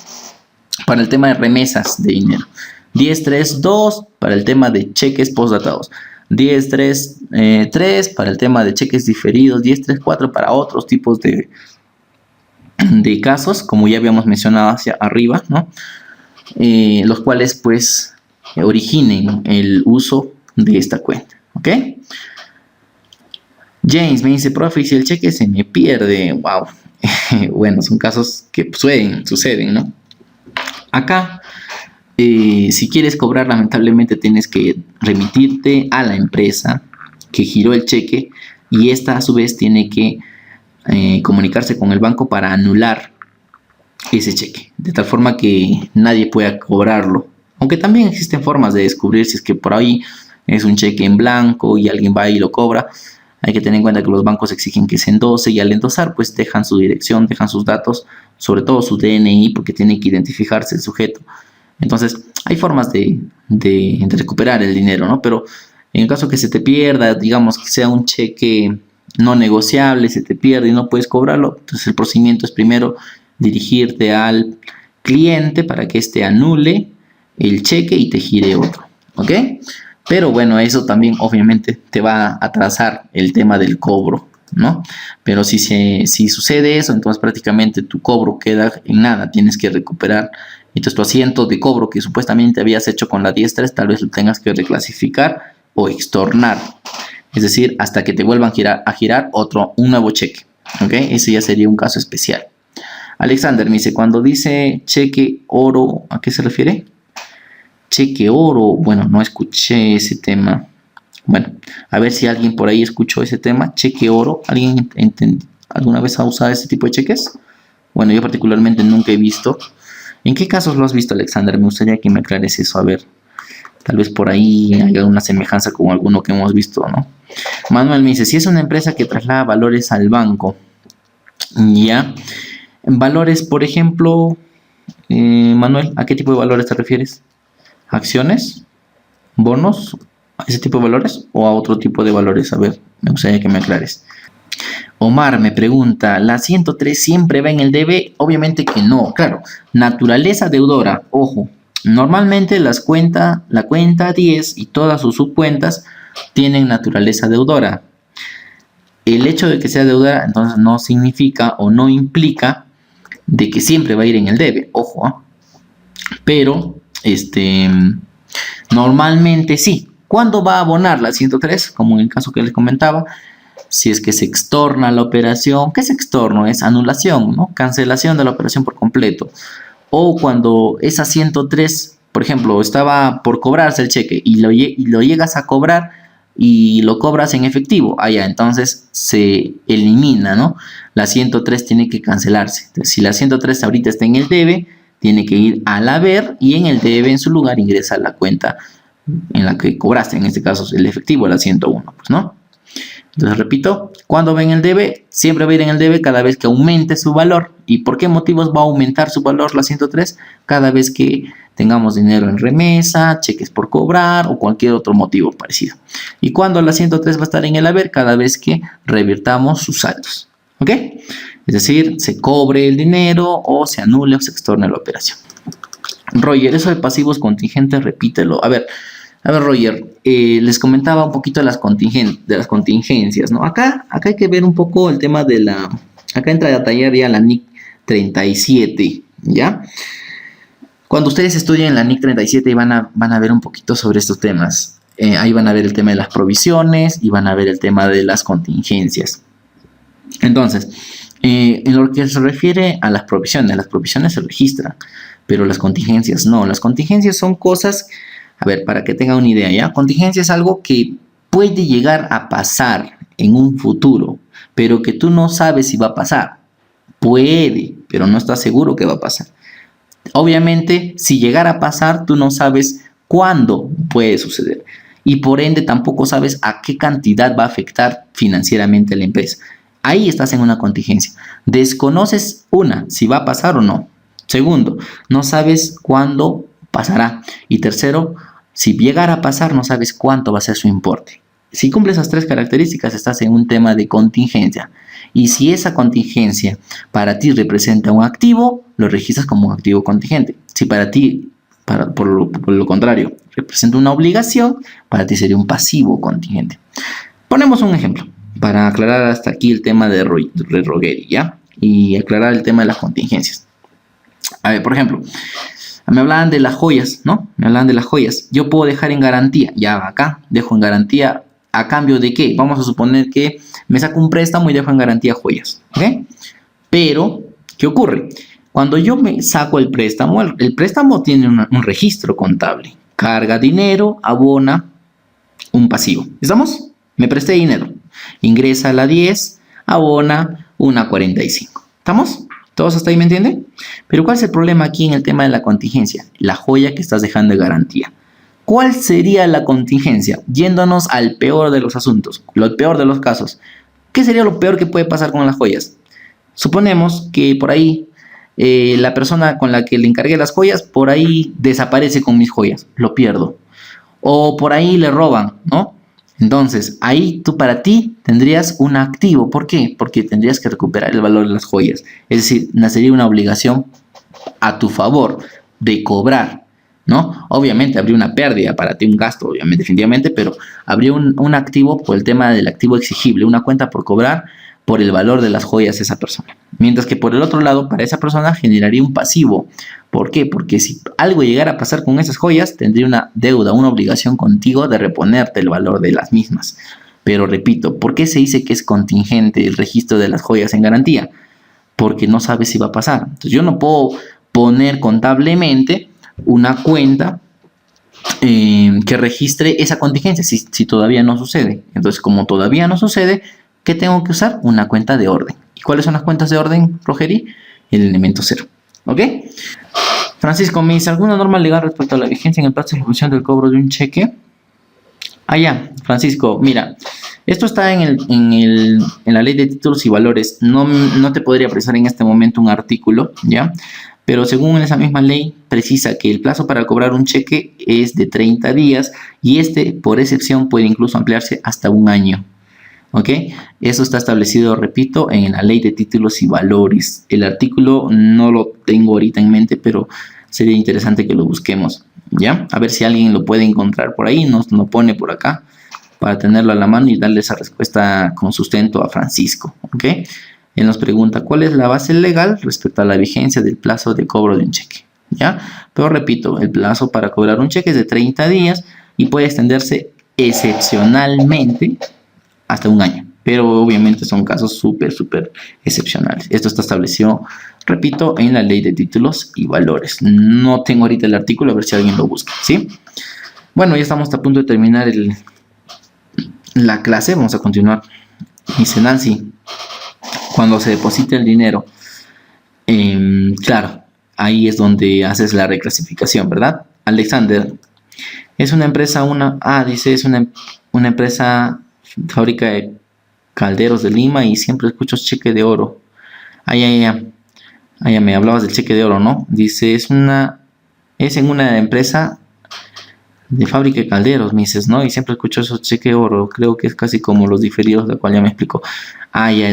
para el tema de remesas de dinero, 1032 para el tema de cheques postdatados, 1033 para el tema de cheques diferidos, 1034 para otros tipos de casos, como ya habíamos mencionado hacia arriba, ¿no? Los cuales pues originen el uso de esta cuenta, ¿ok? James me dice, profe, ¿y si el cheque se me pierde? Wow. Bueno, son casos que suceden, ¿no? Acá, si quieres cobrar, lamentablemente tienes que remitirte a la empresa que giró el cheque y esta a su vez tiene que comunicarse con el banco para anular ese cheque, de tal forma que nadie pueda cobrarlo. Aunque también existen formas de descubrir si es que por ahí es un cheque en blanco y alguien va y lo cobra. Hay que tener en cuenta que los bancos exigen que se endose y al endosar pues dejan su dirección, dejan sus datos, sobre todo su DNI porque tiene que identificarse el sujeto. Entonces hay formas de recuperar el dinero, ¿no? Pero en el caso que se te pierda, digamos que sea un cheque no negociable, se te pierde y no puedes cobrarlo, entonces el procedimiento es primero dirigirte al cliente para que éste anule el cheque y te gire otro, ¿ok? Pero bueno, eso también obviamente te va a atrasar el tema del cobro, ¿no? Pero si sucede eso, entonces prácticamente tu cobro queda en nada, tienes que recuperar. Entonces tu asiento de cobro que supuestamente habías hecho con la 10.3, tal vez lo tengas que reclasificar o extornar. Es decir, hasta que te vuelvan a girar un nuevo cheque, ¿ok? Ese ya sería un caso especial. Alexander me dice, cuando dice cheque oro, ¿a qué se refiere? Cheque oro, bueno, no escuché ese tema. Bueno, a ver si alguien por ahí escuchó ese tema. Cheque oro, ¿alguien alguna vez ha usado ese tipo de cheques? Bueno, yo particularmente nunca he visto. ¿En qué casos lo has visto, Alexander? Me gustaría que me aclares eso, a ver. Tal vez por ahí hay alguna semejanza con alguno que hemos visto, ¿no? Manuel me dice, si es una empresa que traslada valores al banco, ¿ya? Valores, por ejemplo, Manuel, ¿a qué tipo de valores te refieres? ¿Acciones? ¿Bonos? ¿A ese tipo de valores? ¿O a otro tipo de valores? A ver, me gustaría que me aclares. Omar me pregunta, ¿la 103 siempre va en el debe? Obviamente que no, claro. Naturaleza deudora, ojo. Normalmente la cuenta 10 y todas sus subcuentas tienen naturaleza deudora. El hecho de que sea deudora entonces no significa o no implica de que siempre va a ir en el debe, ojo. Pero, normalmente sí. ¿Cuándo va a abonar la 103? Como en el caso que les comentaba, si es que se extorna la operación. ¿Qué es extorno? Es anulación, ¿no? Cancelación de la operación por completo. O cuando esa 103, por ejemplo, estaba por cobrarse el cheque y lo llegas a cobrar y lo cobras en efectivo. Allá, entonces se elimina, ¿no? La 103 tiene que cancelarse. Entonces, si la 103 ahorita está en el debe, tiene que ir al haber y en el debe, en su lugar, ingresa la cuenta en la que cobraste, en este caso el efectivo, la 101, pues, ¿no? Entonces repito, ¿cuándo va en el debe? Siempre va a ir en el debe cada vez que aumente su valor. ¿Y por qué motivos va a aumentar su valor la 103? Cada vez que tengamos dinero en remesa, cheques por cobrar o cualquier otro motivo parecido. ¿Y cuándo la 103 va a estar en el haber? Cada vez que revirtamos sus saldos. ¿Ok? Es decir, se cobre el dinero o se anule o se extorne la operación. Roger, eso de pasivos contingentes, repítelo. A ver, Roger, les comentaba un poquito de las contingencias, ¿no? Acá hay que ver un poco el tema de la... Acá entra a detallar ya la NIC 37, ¿ya? Cuando ustedes estudien la NIC 37 van a ver un poquito sobre estos temas. Ahí van a ver el tema de las provisiones y van a ver el tema de las contingencias. Entonces, en lo que se refiere a las provisiones se registran, pero las contingencias no. Las contingencias son cosas... A ver, para que tengan una idea, ¿ya? Contingencia es algo que puede llegar a pasar en un futuro, pero que tú no sabes si va a pasar. Puede, pero no estás seguro que va a pasar. Obviamente, si llegara a pasar, tú no sabes cuándo puede suceder. Y por ende, tampoco sabes a qué cantidad va a afectar financieramente a la empresa. Ahí estás en una contingencia. Desconoces, si va a pasar o no. Segundo, no sabes cuándo pasará. Y tercero, si llegara a pasar, no sabes cuánto va a ser su importe. Si cumple esas tres características, estás en un tema de contingencia. Y si esa contingencia para ti representa un activo, lo registras como un activo contingente. Si para ti, por lo contrario, representa una obligación, para ti sería un pasivo contingente. Ponemos un ejemplo para aclarar hasta aquí el tema de Rogueri, ¿ya? Y aclarar el tema de las contingencias. A ver, por ejemplo, me hablaban de las joyas, ¿no? Me hablaban de las joyas. Yo puedo dejar en garantía. Ya acá dejo en garantía. ¿A cambio de qué? Vamos a suponer que me saco un préstamo y dejo en garantía joyas. ¿Ok? Pero, ¿qué ocurre? Cuando yo me saco el préstamo tiene un registro contable. Carga dinero, abona un pasivo. ¿Estamos? Me presté dinero. Ingresa a la 10, abona una 45. ¿Estamos? ¿Todos hasta ahí me entienden? Pero ¿cuál es el problema aquí en el tema de la contingencia? La joya que estás dejando de garantía. ¿Cuál sería la contingencia? Yéndonos al peor de los asuntos, lo peor de los casos. ¿Qué sería lo peor que puede pasar con las joyas? Suponemos que por ahí la persona con la que le encargué las joyas, por ahí desaparece con mis joyas, lo pierdo. O por ahí le roban, ¿no? Entonces, ahí tú para ti tendrías un activo. ¿Por qué? Porque tendrías que recuperar el valor de las joyas. Es decir, nacería una obligación a tu favor de cobrar, ¿no? Obviamente habría una pérdida para ti, un gasto, obviamente, definitivamente, pero habría un activo por el tema del activo exigible, una cuenta por cobrar por el valor de las joyas de esa persona. Mientras que por el otro lado, para esa persona generaría un pasivo. ¿Por qué? Porque si algo llegara a pasar con esas joyas, tendría una deuda, una obligación contigo de reponerte el valor de las mismas. Pero repito, ¿por qué se dice que es contingente el registro de las joyas en garantía? Porque no sabes si va a pasar. Entonces yo no puedo poner contablemente una cuenta que registre esa contingencia si todavía no sucede. Entonces, como todavía no sucede, ¿qué tengo que usar? Una cuenta de orden. ¿Y cuáles son las cuentas de orden, Rogeri? El elemento 0. ¿Ok? Francisco me dice, ¿alguna norma legal respecto a la vigencia en el plazo de ejecución del cobro de un cheque? Ya, Francisco, mira, esto está en la ley de títulos y valores. No te podría precisar en este momento un artículo, ¿ya? Pero según esa misma ley, precisa que el plazo para cobrar un cheque es de 30 días y por excepción, puede incluso ampliarse hasta un año. ¿Ok? Eso está establecido, repito, en la Ley de Títulos y Valores. El artículo no lo tengo ahorita en mente, pero sería interesante que lo busquemos, ¿ya? A ver si alguien lo puede encontrar por ahí, nos lo pone por acá para tenerlo a la mano y darle esa respuesta con sustento a Francisco, ¿ok? Él nos pregunta, ¿cuál es la base legal respecto a la vigencia del plazo de cobro de un cheque? ¿Ya? Pero repito, el plazo para cobrar un cheque es de 30 días y puede extenderse excepcionalmente hasta un año. Pero obviamente son casos súper excepcionales. Esto está establecido, repito, en la Ley de Títulos y Valores. No tengo ahorita el artículo, a ver si alguien lo busca, ¿sí? Bueno, ya estamos a punto de terminar la clase. Vamos a continuar. Dice Nancy, cuando se deposita el dinero, claro, ahí es donde haces la reclasificación, ¿verdad? Alexander, es una empresa, dice, es una empresa, fábrica de calderos de Lima y siempre escucho cheque de oro. Ya me hablabas del cheque de oro, ¿no? Dice, es en una empresa de fábrica de calderos, me dices, ¿no? Y siempre escucho esos cheque de oro, creo que es casi como los diferidos, la cual ya me explico.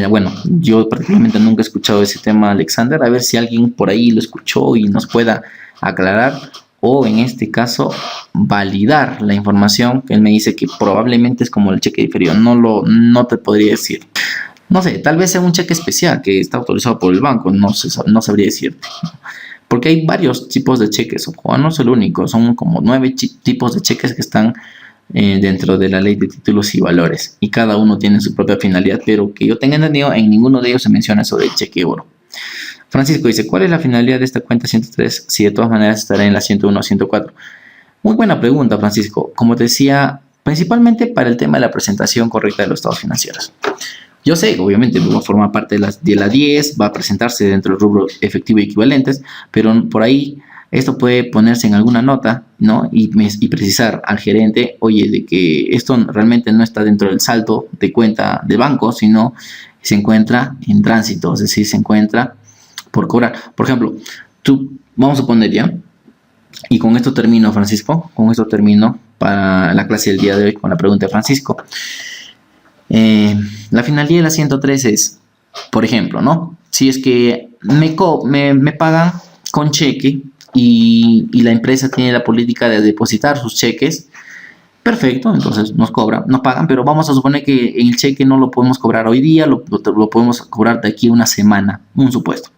Bueno, yo prácticamente nunca he escuchado ese tema, Alexander, a ver si alguien por ahí lo escuchó y nos pueda aclarar, o en este caso, validar la información que él me dice que probablemente es como el cheque diferido, no te podría decir. No sé, tal vez sea un cheque especial que está autorizado por el banco, no sabría decirte. Porque hay varios tipos de cheques, ojo, no es el único, son como 9 tipos de cheques que están dentro de la Ley de Títulos y Valores. Y cada uno tiene su propia finalidad, pero que yo tenga entendido, en ninguno de ellos se menciona eso del cheque oro. Francisco dice, ¿cuál es la finalidad de esta cuenta 103 si de todas maneras estará en la 101 o 104? Muy buena pregunta, Francisco. Como te decía, principalmente para el tema de la presentación correcta de los estados financieros. Yo sé, obviamente, va a formar parte de la 10, va a presentarse dentro del rubro efectivo y equivalentes, pero por ahí esto puede ponerse en alguna nota, ¿no? Y precisar al gerente, oye, de que esto realmente no está dentro del saldo de cuenta de banco, sino se encuentra en tránsito, es decir, se encuentra por cobrar. Por ejemplo, vamos a poner ya, y con esto termino, Francisco, con esto termino para la clase del día de hoy con la pregunta de Francisco. La finalidad de la 103 es, por ejemplo, ¿no? Si es que me pagan con cheque y la empresa tiene la política de depositar sus cheques, perfecto, entonces nos pagan, pero vamos a suponer que el cheque no lo podemos cobrar hoy día, lo podemos cobrar de aquí a una semana, un supuesto.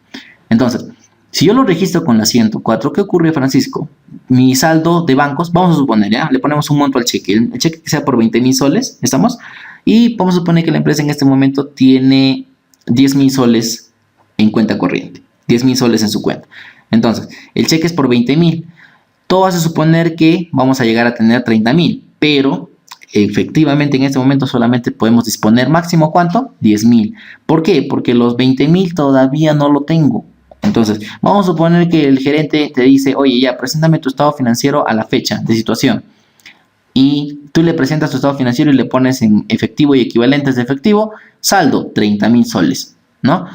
Entonces, si yo lo registro con la 104, ¿qué ocurre, Francisco? Mi saldo de bancos, vamos a suponer, ¿ya? Le ponemos un monto al cheque, el cheque que sea por 20,000 soles, ¿estamos? Y vamos a suponer que la empresa en este momento tiene 10,000 soles en cuenta corriente, 10,000 soles en su cuenta. Entonces, el cheque es por 20,000. Todo hace suponer que vamos a llegar a tener 30,000, pero efectivamente en este momento solamente podemos disponer máximo ¿cuánto? 10,000. ¿Por qué? Porque los 20,000 todavía no lo tengo. Entonces, vamos a suponer que el gerente te dice, oye, ya, preséntame tu estado financiero a la fecha de situación. Y tú le presentas tu estado financiero y le pones en efectivo y equivalentes de efectivo, saldo, 30,000 soles, ¿no?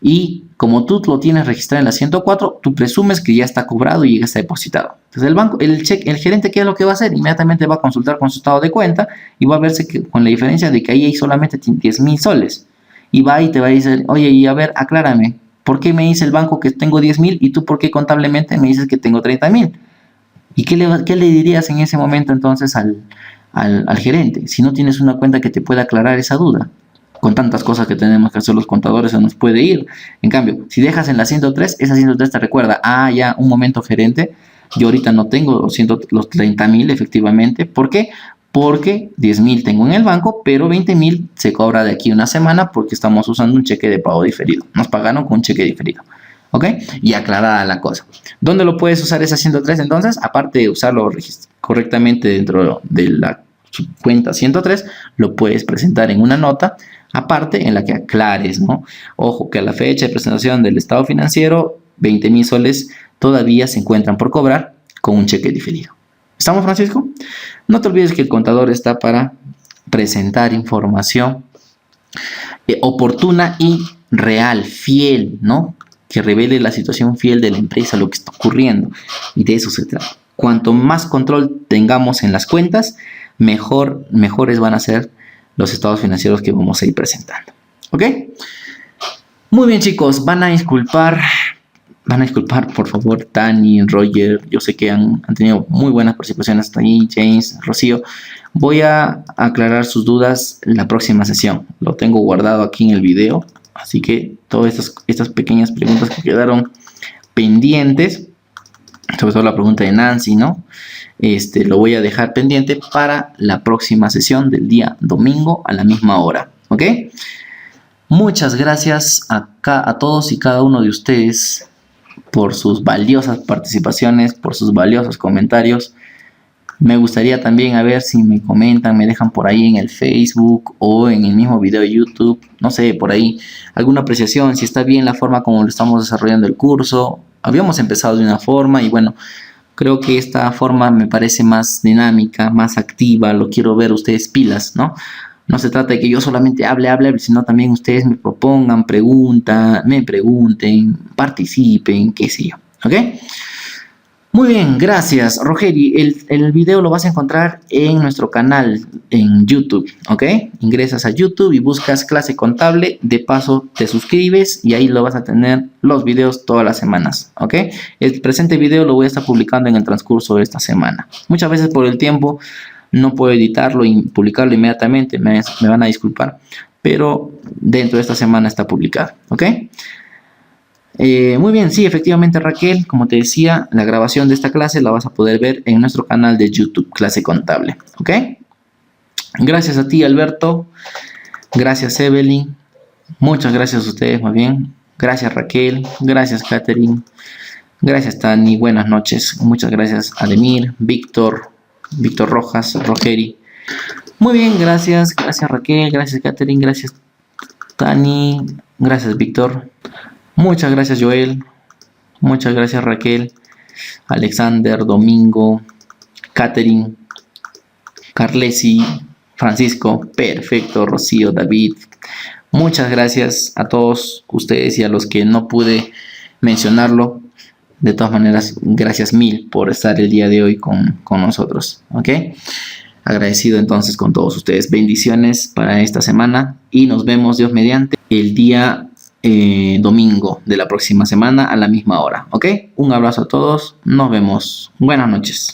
Y como tú lo tienes registrado en la 104, tú presumes que ya está cobrado y ya está depositado. Entonces el gerente, ¿qué es lo que va a hacer? Inmediatamente va a consultar con su estado de cuenta y va a verse con la diferencia de que ahí hay solamente 10,000 soles. Y va y te va a decir, oye, y a ver, aclárame, ¿por qué me dice el banco que tengo 10,000 y tú por qué contablemente me dices que tengo 30,000? ¿Y qué le dirías en ese momento entonces al gerente? Si no tienes una cuenta que te pueda aclarar esa duda. Con tantas cosas que tenemos que hacer los contadores, se nos puede ir. En cambio, si dejas en la 103, esa 103 te recuerda, ya, un momento, gerente, yo ahorita no tengo los 30,000 efectivamente. ¿Por qué? Porque 10,000 tengo en el banco, pero 20,000 se cobra de aquí una semana porque estamos usando un cheque de pago diferido. Nos pagaron con un cheque diferido. ¿Ok? Y aclarada la cosa. ¿Dónde lo puedes usar esa 103 entonces? Aparte de usarlo correctamente dentro de la cuenta 103, lo puedes presentar en una nota aparte en la que aclares, ¿no? Ojo, que a la fecha de presentación del estado financiero, 20,000 soles todavía se encuentran por cobrar con un cheque diferido. ¿Estamos, Francisco? No te olvides que el contador está para presentar información oportuna y real, fiel, ¿no? Que revele la situación fiel de la empresa, lo que está ocurriendo. Y de eso se trata. Cuanto más control tengamos en las cuentas, mejores van a ser los estados financieros que vamos a ir presentando. ¿Ok? Muy bien, chicos, van a disculpar, por favor, Tani, Roger, yo sé que han tenido muy buenas participaciones hasta ahí, James, Rocío. Voy a aclarar sus dudas en la próxima sesión. Lo tengo guardado aquí en el video, así que todas estas pequeñas preguntas que quedaron pendientes, sobre todo la pregunta de Nancy, ¿no? Lo voy a dejar pendiente para la próxima sesión del día domingo a la misma hora, ¿ok? Muchas gracias a todos y cada uno de ustedes por sus valiosas participaciones, por sus valiosos comentarios. Me gustaría también a ver si me comentan, me dejan por ahí en el Facebook o en el mismo video de YouTube, no sé, por ahí alguna apreciación, si está bien la forma como lo estamos desarrollando el curso. Habíamos empezado de una forma y bueno, creo que esta forma me parece más dinámica, más activa, lo quiero ver ustedes pilas, ¿no? No se trata de que yo solamente hable, sino también ustedes me propongan, me pregunten, participen, qué sé yo, ¿ok? Muy bien, gracias, Rogeri. El video lo vas a encontrar en nuestro canal en YouTube, ¿ok? Ingresas a YouTube y buscas clase contable, de paso te suscribes y ahí lo vas a tener los videos todas las semanas, ¿ok? El presente video lo voy a estar publicando en el transcurso de esta semana. Muchas veces por el tiempo no puedo editarlo y publicarlo inmediatamente, me van a disculpar, pero dentro de esta semana está publicado, ¿ok? Muy bien, sí, efectivamente, Raquel, como te decía, la grabación de esta clase la vas a poder ver en nuestro canal de YouTube, Clase Contable, ¿ok? Gracias a ti, Alberto. Gracias, Evelyn. Muchas gracias a ustedes, más bien. Gracias, Raquel. Gracias, Catherine. Gracias, Tani. Buenas noches. Muchas gracias, Ademir, Víctor Rojas, Rogeri. Muy bien, gracias. Gracias, Raquel. Gracias, Catherine. Gracias, Tani. Gracias, Víctor. Muchas gracias, Joel. Muchas gracias, Raquel, Alexander, Domingo, Catherine, Carlesi, Francisco. Perfecto, Rocío, David. Muchas gracias a todos ustedes y a los que no pude mencionarlo. De todas maneras, gracias mil por estar el día de hoy con nosotros. ¿Ok? Agradecido entonces con todos ustedes. Bendiciones para esta semana y nos vemos, Dios mediante, el día domingo de la próxima semana a la misma hora, ¿ok? Un abrazo a todos, nos vemos, buenas noches.